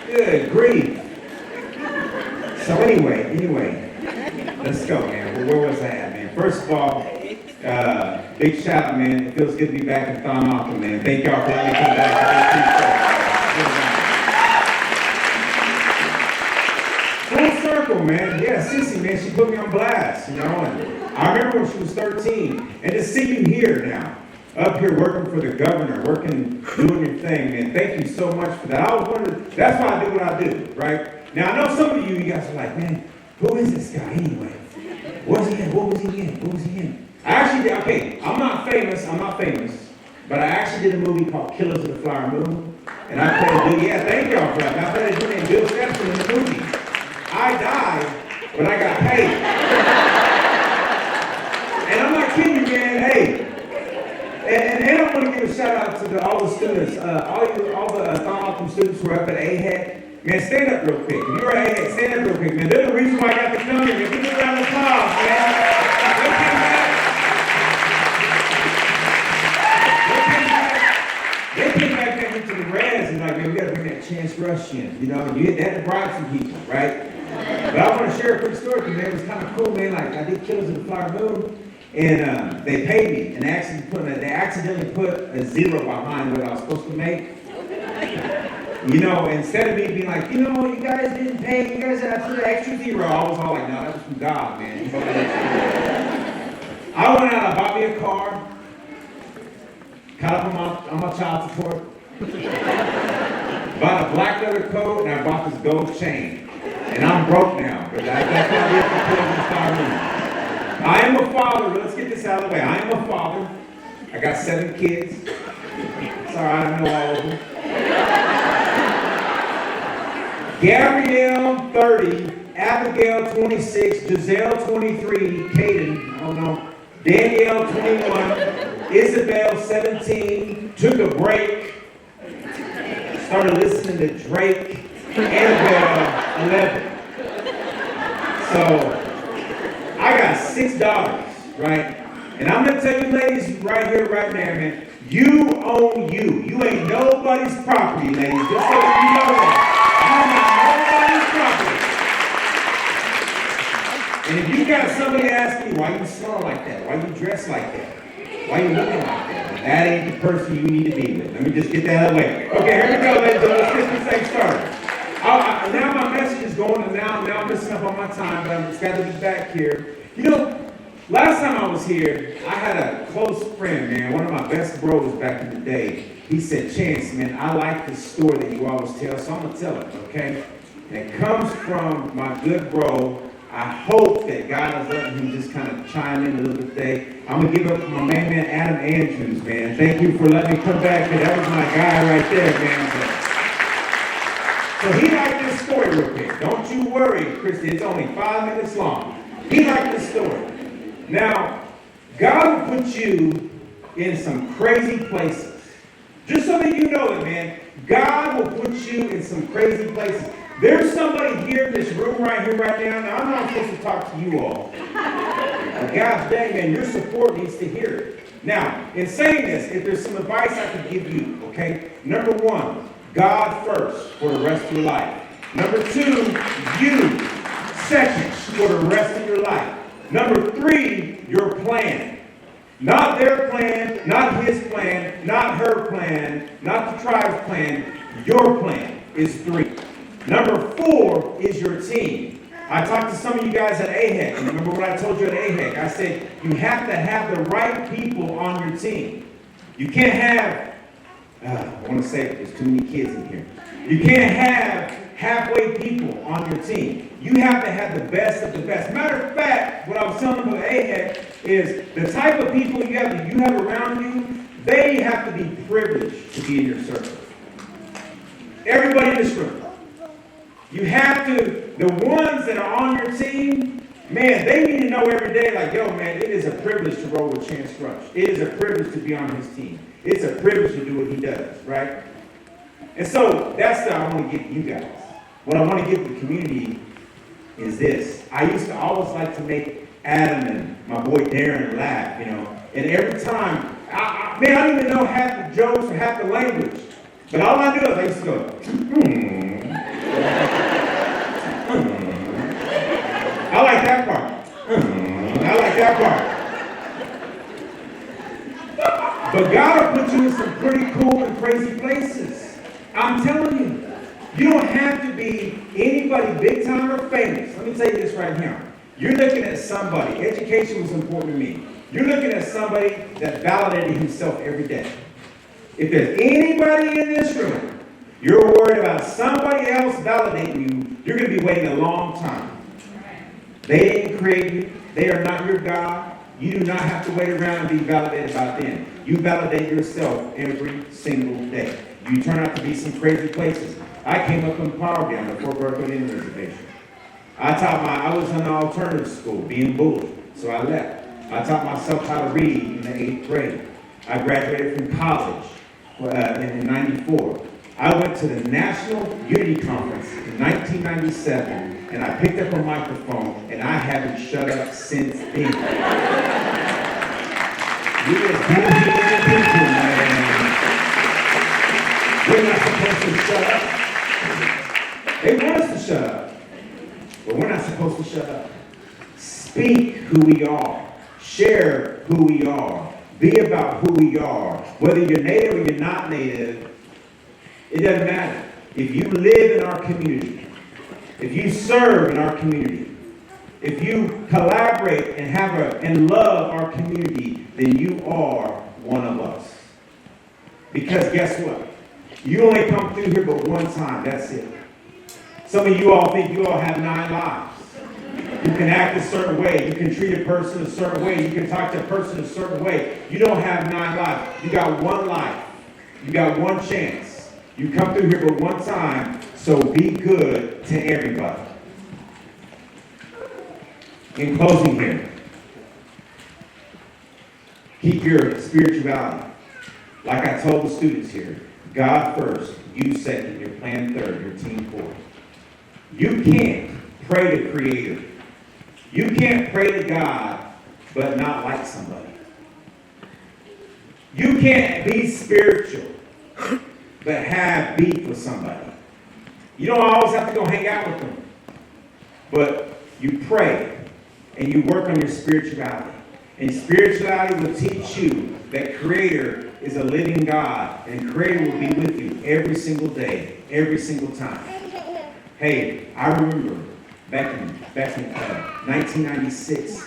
Good grief. So anyway, let's go, man. Where was I at, man? First of all, big shout out, man. It feels good to be back in Thon, man. Thank y'all for letting me come back. Full circle, one, man. Yeah, Sissy, man, she put me on blast, you know. And I remember when she was 13. And to see you here now, up here working for the governor, doing your thing, man. Thank you so much for that. I was wondering, that's why I do what I do, right? Now, I know some of you guys are like, man, who is this guy anyway? What was he in? What was he in? I actually did, okay, I'm not famous, but I actually did a movie called Killers of the Flower Moon. And I played, yeah, thank y'all for that. I played a dude named Bill Stepson in the movie. I died, but I got paid. And I'm not kidding you, man, hey. And I want to give a shout out to all the students, all the Thon students who are up at AHEC. Man, stand up real quick. If you're at AHEC, stand up real quick, man. They're the reason why I got to come here. Give me a round of applause, man. They came back there into the res and like, man, we got to bring that Chance Rush in. You know, you had to bribe some people, right? But I want to share a quick story because, man, it was kind of cool, man. Like, I did Killers of the Flower Moon. And they paid me, and they accidentally put a zero behind what I was supposed to make. You know, instead of me being like, you know, you guys didn't pay, you guys had to put an extra zero, I was all like, no, that was from God, man. I went out, I bought me a car, caught up on my child support, bought a black leather coat, and I bought this gold chain. And I'm broke now, but that's not it for Killers of the Flower Moon. I am a father. Let's get this out of the way. I am a father. I got 7 kids. It's all right, I know all of them. Gabrielle, 30. Abigail, 26. Giselle, 23. Caden, I don't know. Danielle, 21. Isabel, 17. Took a break. Started listening to Drake. Annabelle, 11. So, I got 6 daughters, right? And I'm gonna tell you ladies right here, right now, man, you own you. You ain't nobody's property, ladies. Just so you know that. I'm not nobody's property. And if you got somebody asking you, why you smell like that? Why you dress like that? Why you looking like that? That ain't the person you need to be with. Let me just get that out of the way. Okay, here we go, ladies. Let's get this thing started. Now my message is going, and now I'm missing up on my time, but I've just got to be back here. You know, last time I was here, I had a close friend, man, one of my best bros back in the day. He said, Chance, man, I like this story that you always tell, so I'm going to tell it, okay? And it comes from my good bro. I hope that God is letting him just kind of chime in a little bit today. I'm going to give up to my main man, Adam Andrews, man. Thank you for letting me come back, man. That was my guy right there, man. So he liked this story real quick. Don't you worry, Christy. It's only 5 minutes long. He liked this story. Now, God will put you in some crazy places. Just so that you know it, man. God will put you in some crazy places. There's somebody here in this room right here, right now. Now, I'm not supposed to talk to you all. But gosh dang, man, your support needs to hear it. Now, in saying this, if there's some advice I could give you, okay? Number 1, God first for the rest of your life. Number 2, you second for the rest of your life. Number 3, your plan. Not their plan, not his plan, not her plan, not the tribe's plan. Your plan is 3. Number 4 is your team. I talked to some of you guys at AHEC. And remember what I told you at AHEC? I said you have to have the right people on your team. You can't have, I want to say it, there's too many kids in here. You can't have halfway people on your team. You have to have the best of the best. Matter of fact, what I was telling them about AHEC is the type of people you have around you, they have to be privileged to be in your circle. Everybody in this room. You have to, the ones that are on your team, man, they need to know every day, like, yo, man, it is a privilege to roll with Chance Rush. It is a privilege to be on his team. It's a privilege to do what he does, right? And so that's what I want to give you guys. What I want to give the community is this. I used to always like to make Adam and my boy Darren laugh, you know. And every time, I don't even know half the jokes or half the language. But all I do is I used to go, I like that part. I like that part. But God will put you in some pretty cool and crazy places. I'm telling you. You don't have to be anybody big time or famous. Let me tell you this right now. You're looking at somebody, education was important to me. You're looking at somebody that validated himself every day. If there's anybody in this room, you're worried about somebody else validating you, you're going to be waiting a long time. They didn't create you. They are not your God. You do not have to wait around and be validated by them. You validate yourself every single day. You turn out to be some crazy places. I came up in poverty on the Fort Berthold Indian Reservation. I was in an alternative school, being bullied, so I left. I taught myself how to read in the 8th grade. I graduated from college in 94. I went to the National Unity Conference in 1997, and I picked up a microphone, and I haven't shut up since then. We as beautiful people, man. We're not supposed to shut up. They want us to shut up, but we're not supposed to shut up. Speak who we are. Share who we are. Be about who we are. Whether you're native or you're not native, it doesn't matter. If you live in our community, if you serve in our community, if you collaborate and love our community, then you are one of us. Because guess what? You only come through here but one time. That's it. Some of you all think you all have 9 lives. You can act a certain way. You can treat a person a certain way. You can talk to a person a certain way. You don't have 9 lives. You got 1 life. You got 1 chance. You come through here but one time, so be good to everybody. In closing here, keep your spirituality. Like I told the students here, God first, you second, your plan third, your team fourth. You can't pray to Creator. You can't pray to God but not like somebody. You can't be spiritual but have beef with somebody. You don't always have to go hang out with them. But you pray and you work on your spirituality. And spirituality will teach you that Creator is a living God, and Creator will be with you every single day, every single time. Hey, I remember back in 1996,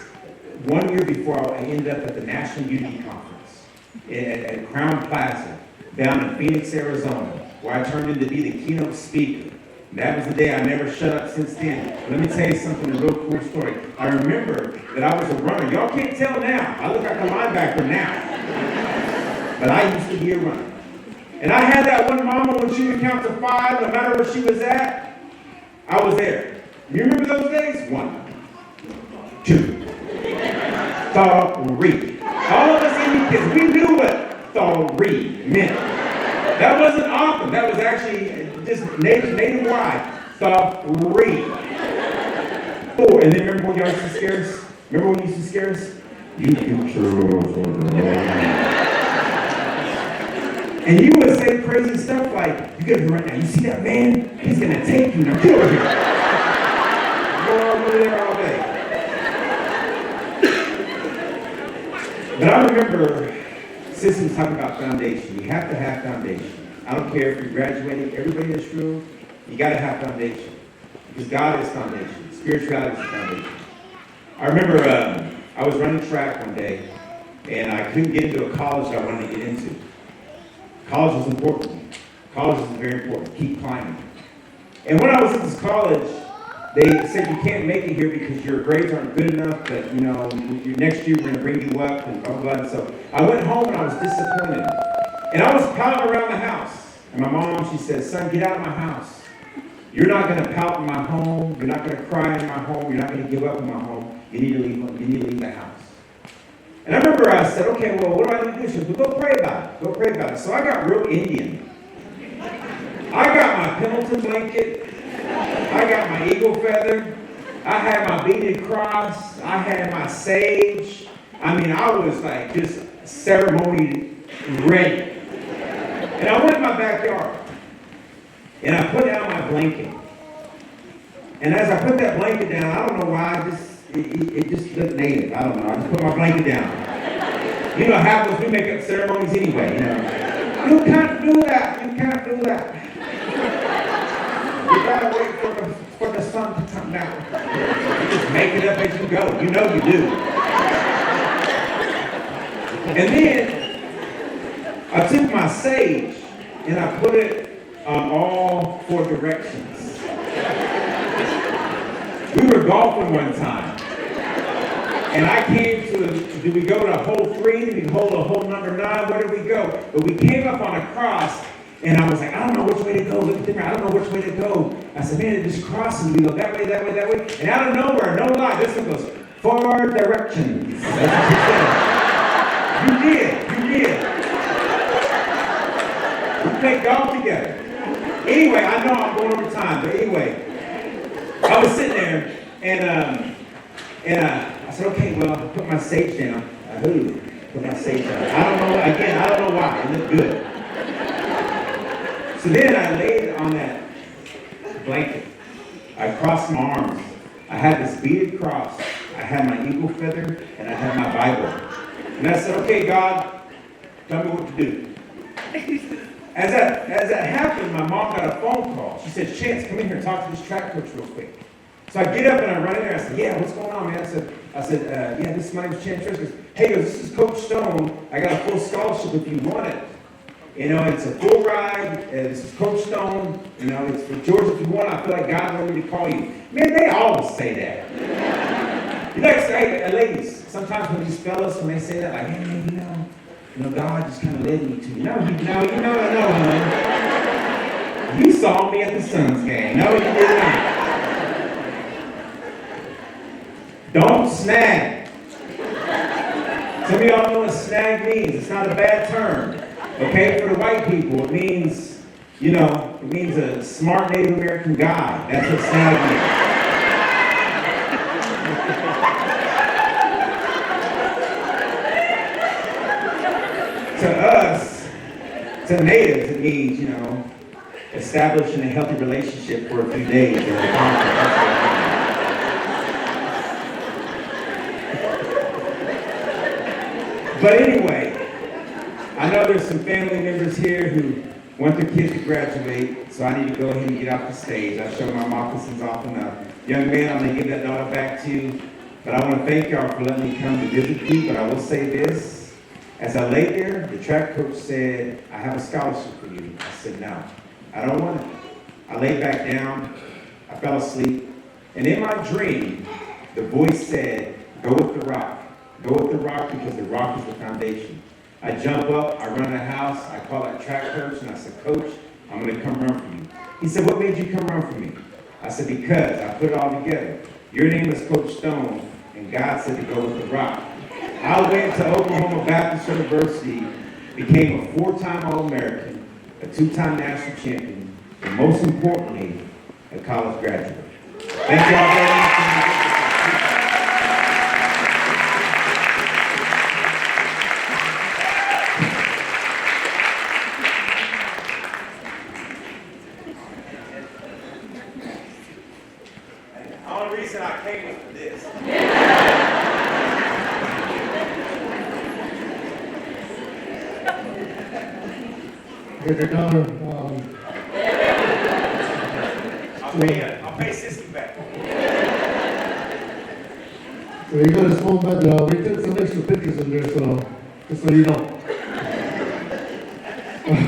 1 year before I ended up at the National Unity Conference at Crown Plaza down in Phoenix, Arizona, where I turned in to be the keynote speaker. That was the day I never shut up since then. Let me tell you something, a real cool story. I remember that I was a runner. Y'all can't tell now. I look like a linebacker now. But I used to be a runner. And I had that one mama when she would count to 5, no matter where she was at, I was there. You remember those days? 1, 2, 3. All of us Indian kids, we knew what 3 meant. That wasn't often. That was actually just native-wide. 3, 4. And then remember when y'all used to scare us? Remember when you used to scare us? You get your and you would say crazy stuff like, you gotta run now. You see that man? He's gonna take you. Now get over here. Go over there all day. But I remember Sissy talking about foundation. You have to have foundation. I don't care if you're graduating, everybody in this room, you gotta have foundation. Because God is foundation. Spirituality is foundation. I remember I was running track one day, and I couldn't get into a college I wanted to get into. College was important. College is very important. Keep climbing. And when I was at this college, they said you can't make it here because your grades aren't good enough, but next year we're going to bring you up and blah, blah, blah. And so I went home and I was disappointed. And I was pouting around the house. And my mom, she said, son, get out of my house. You're not going to pout in my home. You're not going to cry in my home. You're not going to give up in my home. You need to leave. You need to leave the house. And I remember I said, okay, well, what do I need to do? She said, well, go pray about it. Go pray about it. So I got real Indian. I got my Pendleton blanket. I got my eagle feather. I had my beaded cross. I had my sage. I mean, I was like just ceremony ready. And I went in my backyard. And I put down my blanket. And as I put that blanket down, I don't know why, it just looked native. I don't know. I just put my blanket down. You know, half of us, we make up ceremonies anyway, you know. You can't do that. You can't do that. You gotta wait for the sun to come down. You just make it up as you go. You know you do. And then I took my sage and I put it on all 4 directions. We were golfing one time. And I came to, did we go to hole 3? Did we hold a hole number 9? Where did we go? But we came up on a cross, and I was like, I don't know which way to go. Look at the mirror. I don't know which way to go. I said, man, it just crosses. We go that way, that way, that way. And out of nowhere, no lie, this one goes, 4 directions. That's what she said. You did. We played golf together. Anyway, I know I'm going over time, but anyway, I was sitting there, and I said, okay, well, I put my sage down. I put my sage down. I don't know why. It looked good. So then I laid on that blanket. I crossed my arms. I had this beaded cross. I had my eagle feather, and I had my Bible. And I said, okay, God, tell me what to do. As that happened, my mom got a phone call. She said, Chance, come in here and talk to this track coach real quick. So I get up and I run in there. I said, yeah, what's going on, man? I said, yeah, this is my name's Chance Triscus. Hey, he goes, this is Coach Stone. I got a full scholarship if you want it. You know, it's a full ride. This is Coach Stone. You know, it's for Georgia if you want. I feel like God wanted me to call you. Man, they always say that. You know, hey, ladies, sometimes when these fellas, when they say that, like, hey, you know, God just kind of led me to you. No, honey. You saw me at the Suns game. No, you did not. Don't snag. Some of y'all know what snag means. It's not a bad term. Okay, for the white people, it means, it means a smart Native American guy. That's what snag means. To us, to natives, it means, establishing a healthy relationship for a few days. But anyway, I know there's some family members here who want their kids to graduate, so I need to go ahead and get off the stage. I show my moccasins off enough. Young man, I'm going to give that dollar back to you, but I want to thank y'all for letting me come to visit you, but I will say this. As I lay there, the track coach said, I have a scholarship for you. I said, no, I don't want it. I laid back down, I fell asleep, and in my dream, the voice said, go with the rock. Go with the rock because the rock is the foundation. I jump up, I run in the house, I call that track coach, and I said, Coach, I'm going to come run for you. He said, what made you come run for me? I said, because I put it all together. Your name is Coach Stone, and God said to go with the rock. I went to Oklahoma Baptist University, became a 4-time All-American, a 2-time national champion, and most importantly, a college graduate. Thank you all very much. Your dollar, I'll pay 60 back. So you got a small bed, we took some extra pictures in there, so just so you know.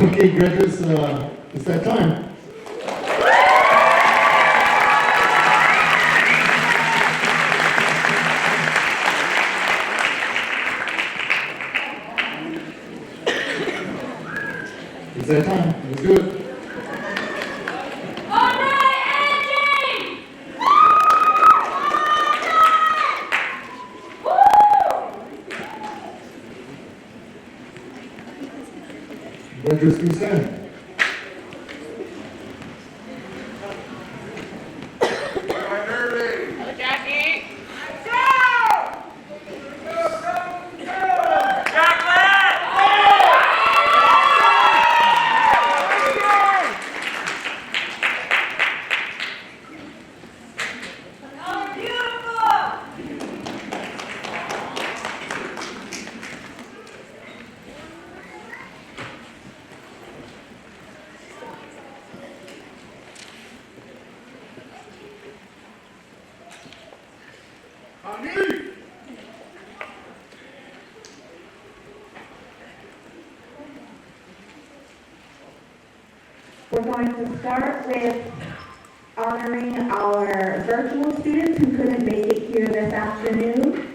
Okay, graduates, it's that time. It's that time. Let's do it. Graduates, please stand. We're going to start with honoring our virtual students who couldn't make it here this afternoon.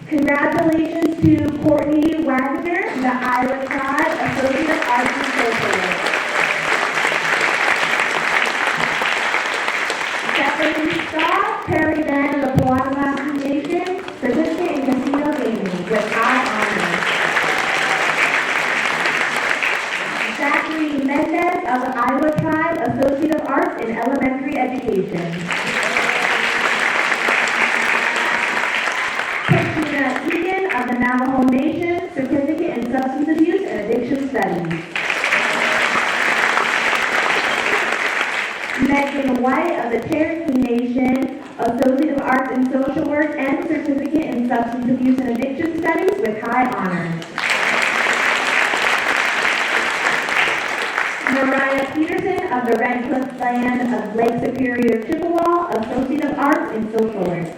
Congratulations to Courtney Wagner, the Iowa Tribe Associate of Arts and Social Work. Stephanie Scott, Perry Van of the Powatawassee Nation, Certificate in Casino Gaming with high honors. Zachary Mendez of the Iowa Tribe Associate of Arts in Elementary Education. Christina Egan of the Navajo Nation, Certificate in Substance Abuse and Addiction Studies. Megan White of the Cherokee Nation, Associate of Arts in Social Work and Certificate in Substance Abuse and Addiction Studies with high honors. Mariah Peterson of the Red Cliff Band of Lake Superior, Chippewa, Associate of Arts in Social Work.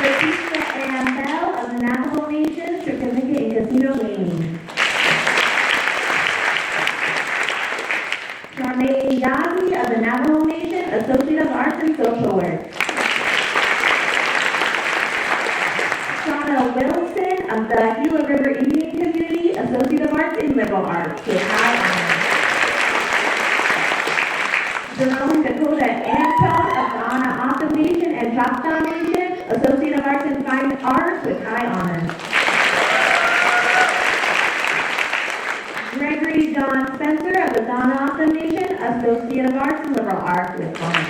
Leticia Ann Bell of the Navajo Nation, Certificate in Casino Gaming. Charmaine Yazi of the Navajo Nation, Associate of Arts in Social Work. Shauna Wilson of the Gila River Indian Community, Associate of Arts in Liberal Arts with high honors. Jerome Dakota Anton of the Anna Nation and Choctaw Nation, Associate of Arts in Fine Arts with high honors. Gregory John Spencer of the Donna Nation, Associate of Arts in Liberal Arts with honors.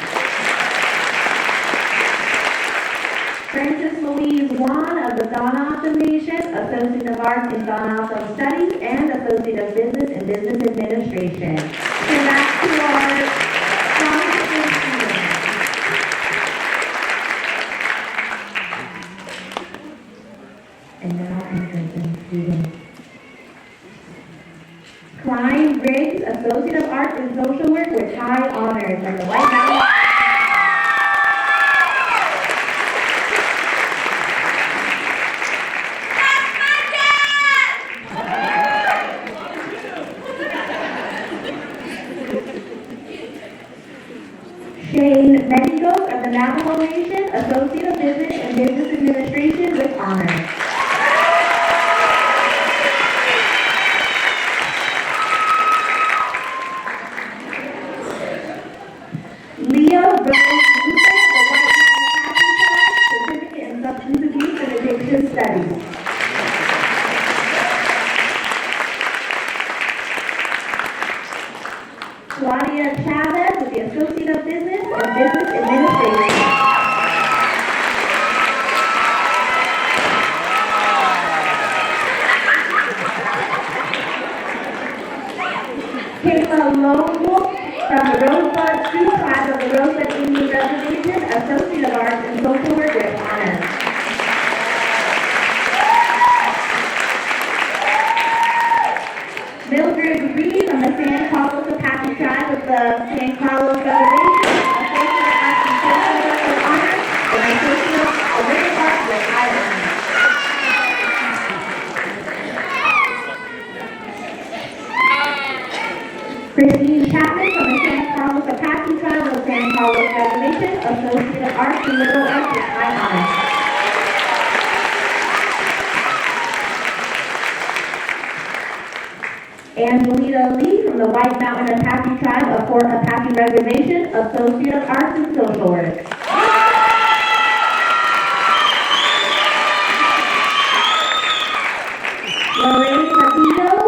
Frances Louise Wan of the Donna Nation, Associate of Arts in Donna Studies and Associate of Business and Business Administration. And back to our Congressman Stevens. And now Congressman Stevens. Klein Riggs, Associate of Arts in Social Work with high honors from the White Mountain. Shane Medigos of the Navajo Nation, Associate of Business and Business Administration with honors. Leo Rose Luther of the White Mountain Tribe, Certificate in Substance Abuse and Addiction Studies. Claudia Chavez with the Associate of Business and Business Administration. Kayla Lone Wolf from the Rosebud Sioux Tribe of the Rosebud Indian Reservation, Associate of Arts in Social Work with honors. Mildred Reed from the San Carlos Apache Tribe of the San Carlos Reservation, Associate of Arts in Social Work with honors, and Associate of Liberal Arts with high honors. Christine Chapman from the San Carlos Apache Tribe of the San Carlos Reservation, Associate of Arts in Liberal Arts with high honors. Angelita Lee from the White Mountain Apache Tribe of Fort Apache Reservation, Associate of Arts in Social Work. Lorraine Matino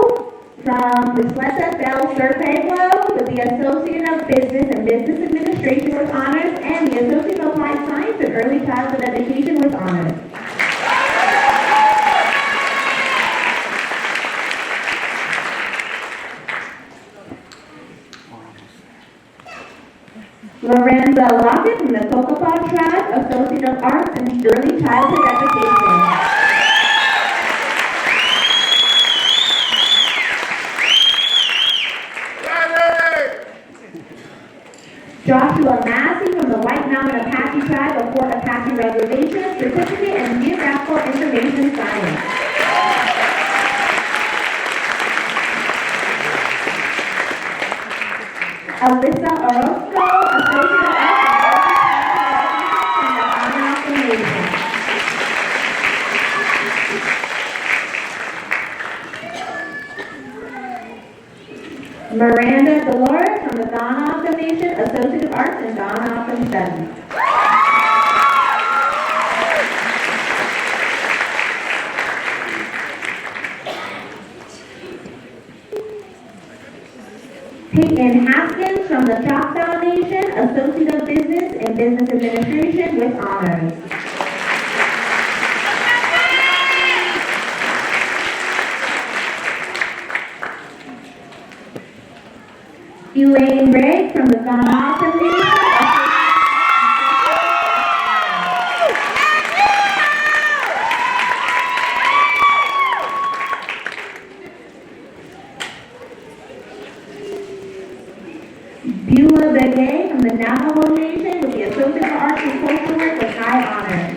from the Sleta Bell Sur Pueblo with the Associate of Business and Business Administration with honors and the Associate of Applied Science and Early Childhood Education with honors. Lorenza Lockett from the Cocopah Tribe, Associate of Arts in Early Childhood Education. Joshua Massey from the White Mountain Apache Tribe of Fort Apache Reservation, Certificate in Geographical Information Science. Alyssa Orozco, Associate of Arts from the Ghana Nation. Miranda Dolores from the Ghana Nation, Associate of Arts in Ghana Studies. Peyton Haskins from the Choctaw Nation, Associate of Business and Business Administration with honors. Elaine Gregg from the Ghana Nation, Beulah Begay from the Navajo Nation with the Associate of Arts and Cultural Work with high honors.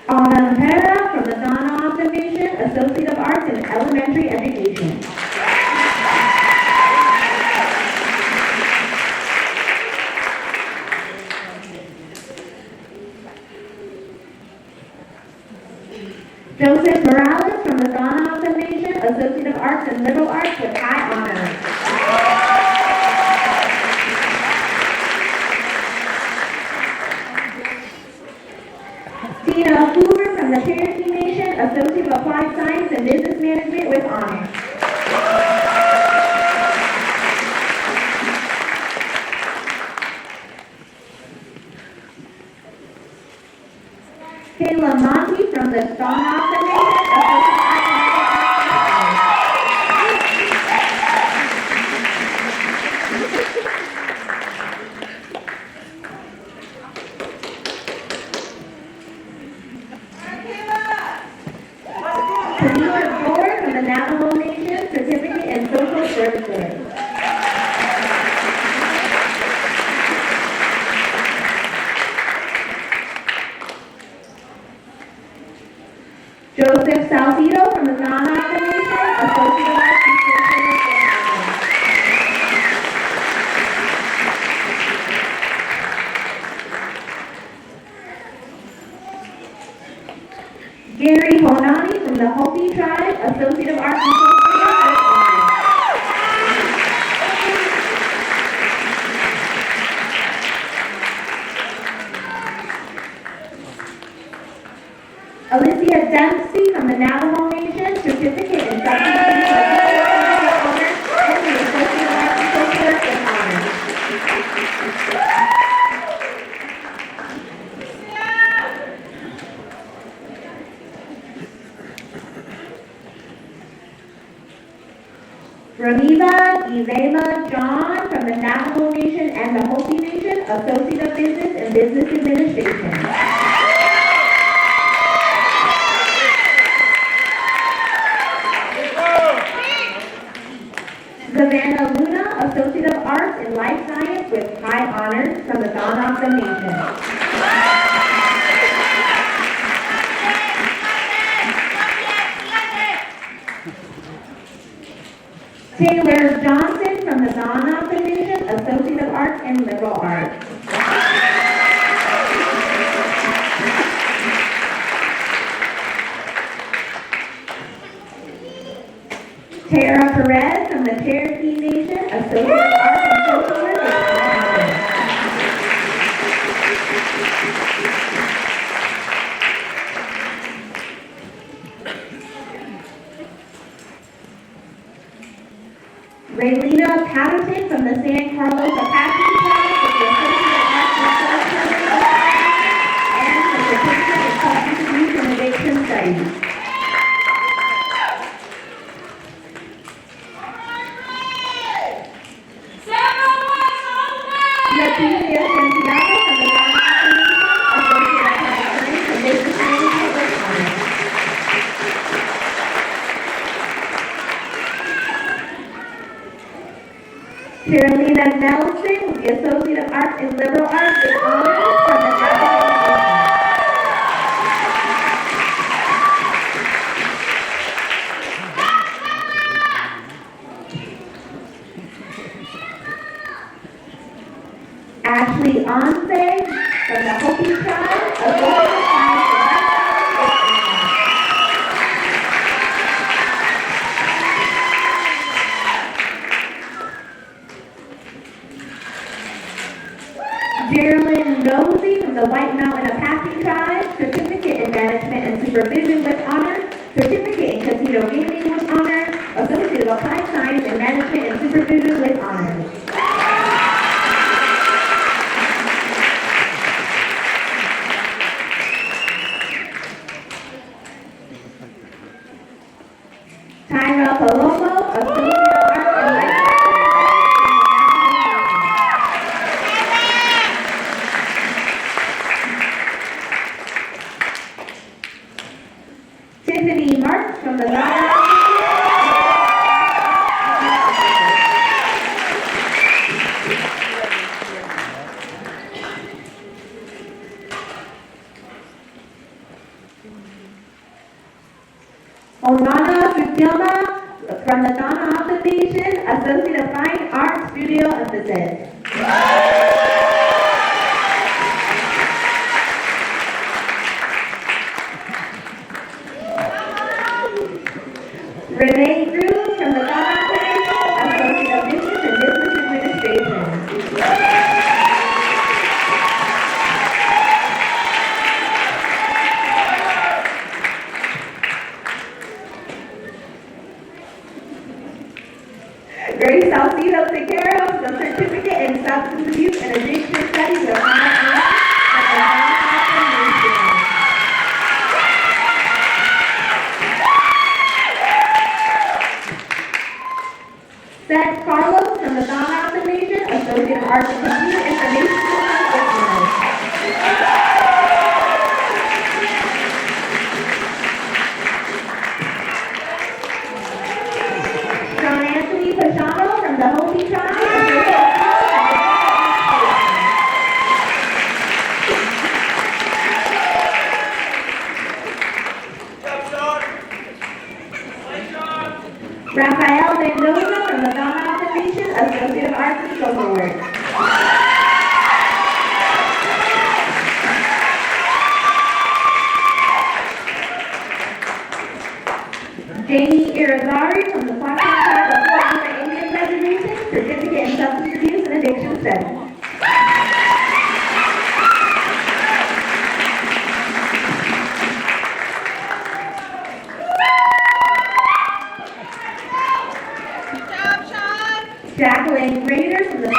Autumn Pera from the Ghana Nation, Associate of Arts in Elementary Education. Joseph Morales from the Ghana Nation, Associate of Arts in Liberal Arts with high honors. Tina Hoover from the Cherokee Nation, Associate of Applied Science and Business Management with honors. Kayla Monty from the Ghana Nation, Associate of Camila Ford from the Navajo Nation, Certificate in Social Services. Joseph Salcido from the Ghana Nation, Associate of Arts in Social Work with honors. Gary Honani from the Hopi Tribe, Associate of Arts in Social Work with honors. Alicia Dempsey from the Navajo Nation, Certificate in Substance Abuse and the Associate of Arts in Social Work with honors. Ramiva Ivema John from the Navajo Nation and the Hopi Nation, Associate of Business and Business Administration. Savannah Luna, Associate of Arts in Life Science with high honors from the Ghana Nation. Taylor Johnson from the Ghana Nation, Associate of Arts in Liberal Arts. Tara Perez from the Cherokee Nation, Associate of Arts and Social Work with high honors. Raylina Patterson from the San Carlos Apache Tribe with the Associate of Arts in Social Work and the Certificate in Substance Abuse and Addiction Studies. Leticia Santiago from the Ghana Associate of Public Science and Business Management with honors. Carolina Nelson the Associate of Arts in Liberal Arts with honors from the African Nation. Ashley Onse from the Hopi Tribe, Associate of Science and Geraldine Nosey from the White Mountain Apache Tribe, Certificate in Management and Supervision with honor, Certificate in Casino Gaming with honor, Associate of Applied Science in Management and Supervision with honors. Tyra Palomo, Associate of Arts in Life Tiffany Marks from the Onana Sutilma from the Donna Foundation, Associate of Fine Arts Studio Emphasis. Renee Cruz from the Donna Foundation, Associate of Business and Business Administration. Grace Salcido Tequeros, the Certificate in Substance Abuse and Addiction Studies of Fine Arts at the Donna Foundation. Seth Carlos from the Donna Foundation, Associate of Arts and Computer Information Systems with honors. John Anthony Pachano from the Hopi Tribe, Associate of Rafael Mendoza from the Donna Foundation, Associate of Arts and Social Work. Jamie Irizarry from the Quapaw Tribe of Fort Yuma Indian Reservation, Certificate in Substance Abuse and Addiction Studies. Jacqueline Grader from the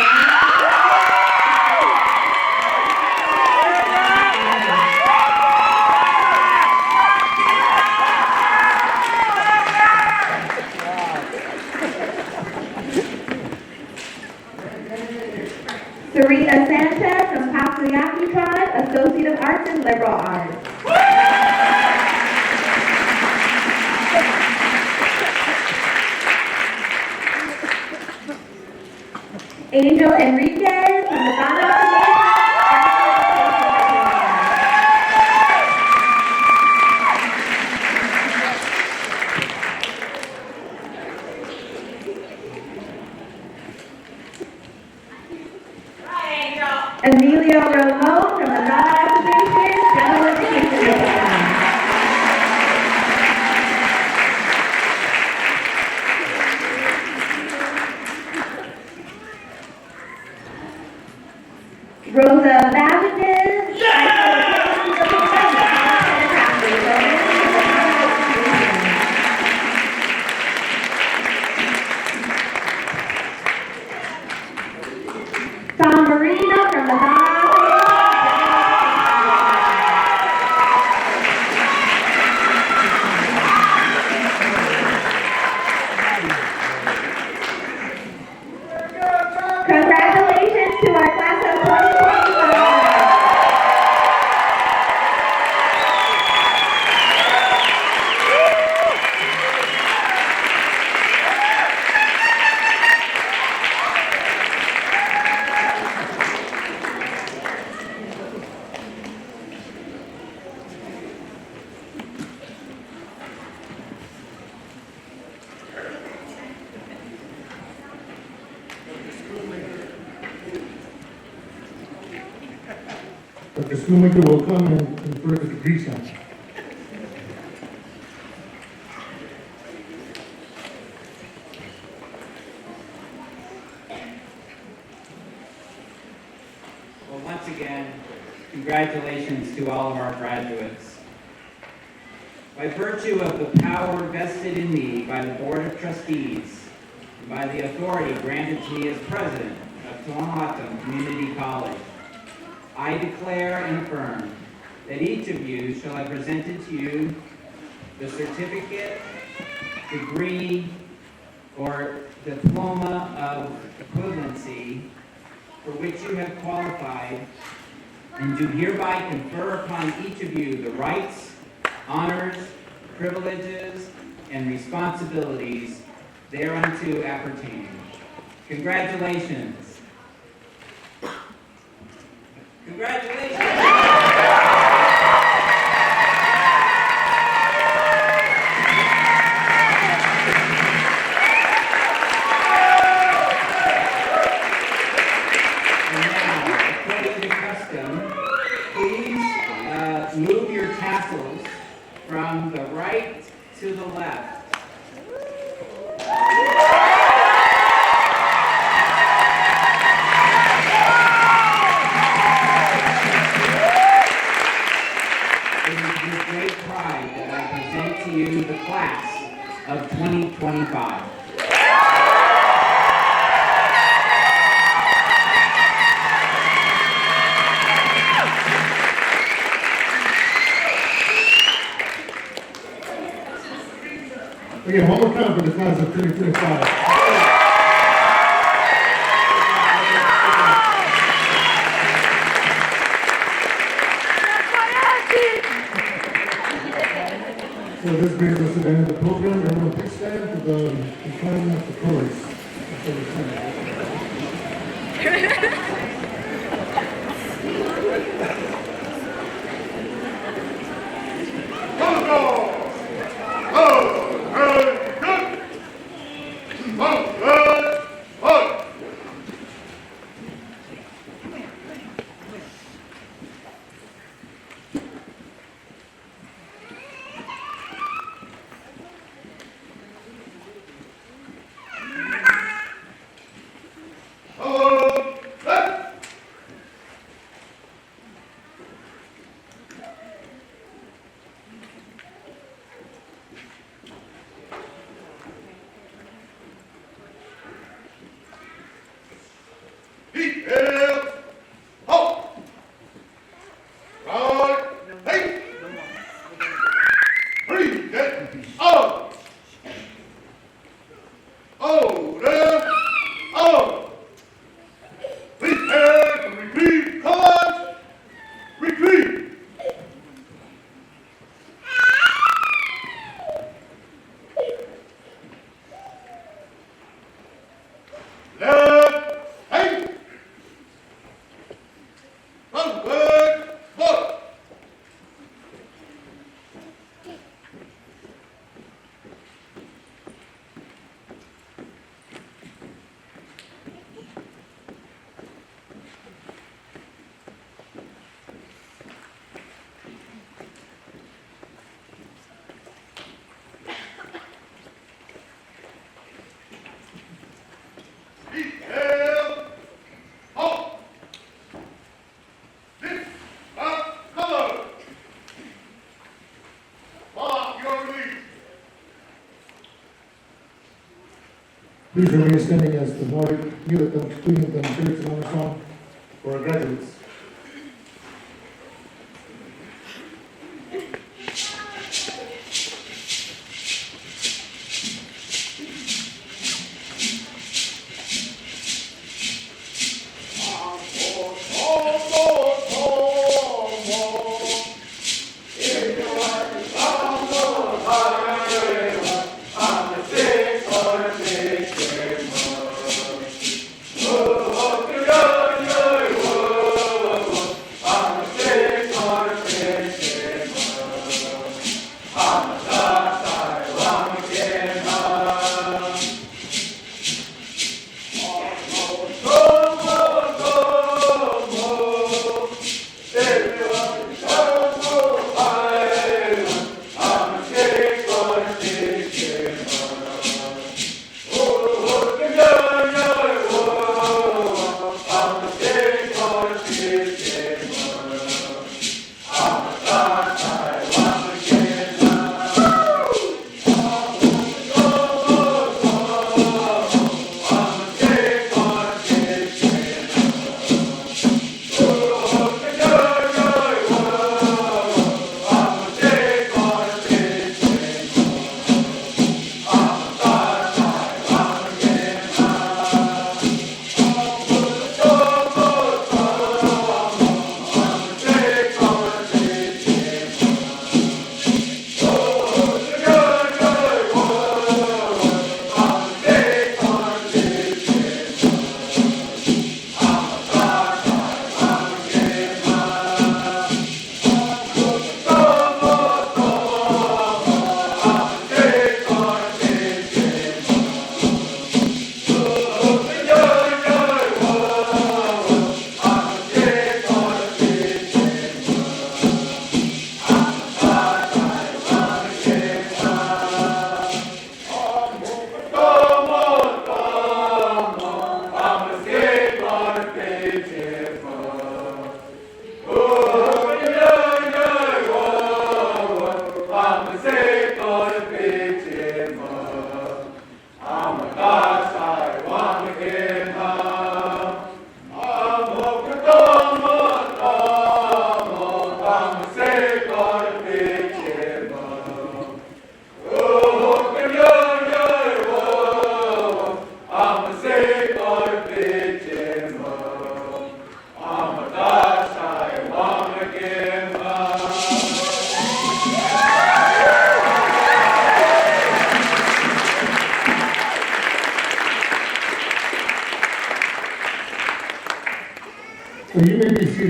Serena Sanchez from Patriarchy Tribe, Associate of Arts and Liberal Arts. Angel Enriquez from the Donna Emilio Ramon from the Donna Foundation, General Education Department. Rosa Vavages, Tom Marino from the Donna the schoolmaker will come and confer the degrees now. Well, once again, congratulations to all of our graduates. By virtue of the power vested in me by the Board of Trustees, and by the authority granted to me as president of Tohono Community College, I declare and affirm that each of you shall have presented to you the certificate, degree, or diploma of equivalency for which you have qualified, and do hereby confer upon each of you the rights, honors, privileges, and responsibilities thereunto appertaining. Congratulations. Congratulations. Move your tassels from the right to the left. It is with great pride that I present to you the class of 2025. Again, one more time for the class of 2025. So this brings us to the end of the program. Everyone please stand for the declining of the colors. Please remain standing as the Nordic Youth and Student and Church and Honor Song for our graduates. Oh,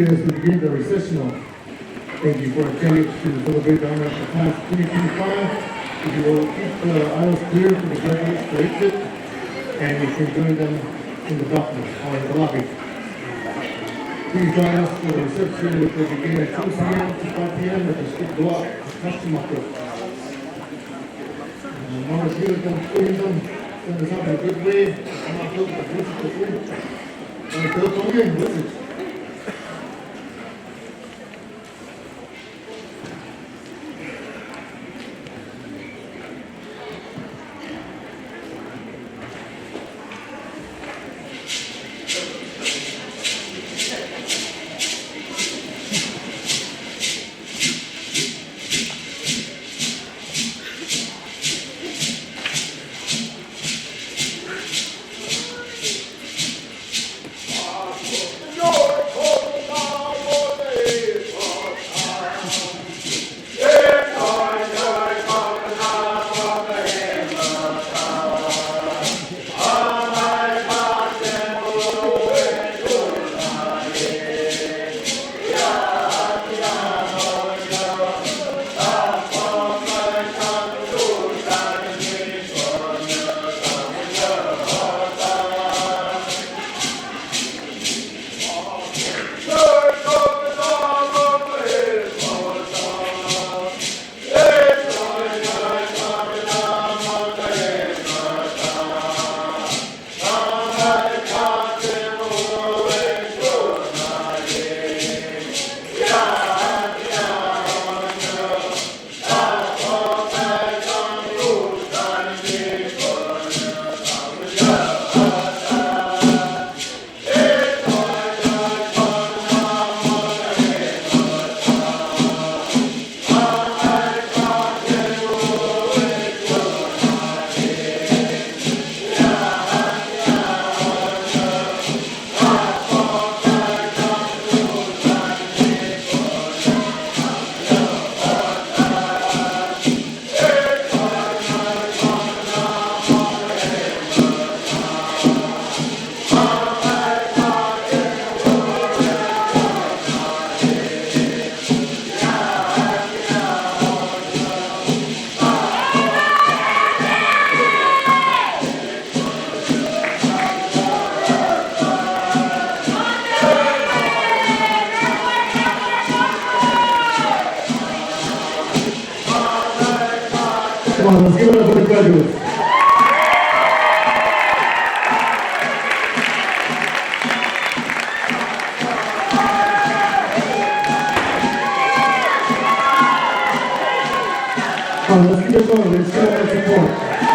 see as we begin the recessional. Thank you for attending to celebrate the honor of the class 2025. If you will keep the aisles clear for the graduates to exit, and you can join them in the balcony or in the lobby. Please join us for the reception, which will begin at 2 p.m. to 5 p.m. with a strict block custom approach. Mama Sheila can clean them, send us up in a good way. I'm not built to visit the food. I'm built on you, visit. Come on, let's give it up for the graduates. Come on, let's keep it going. Let's show our support.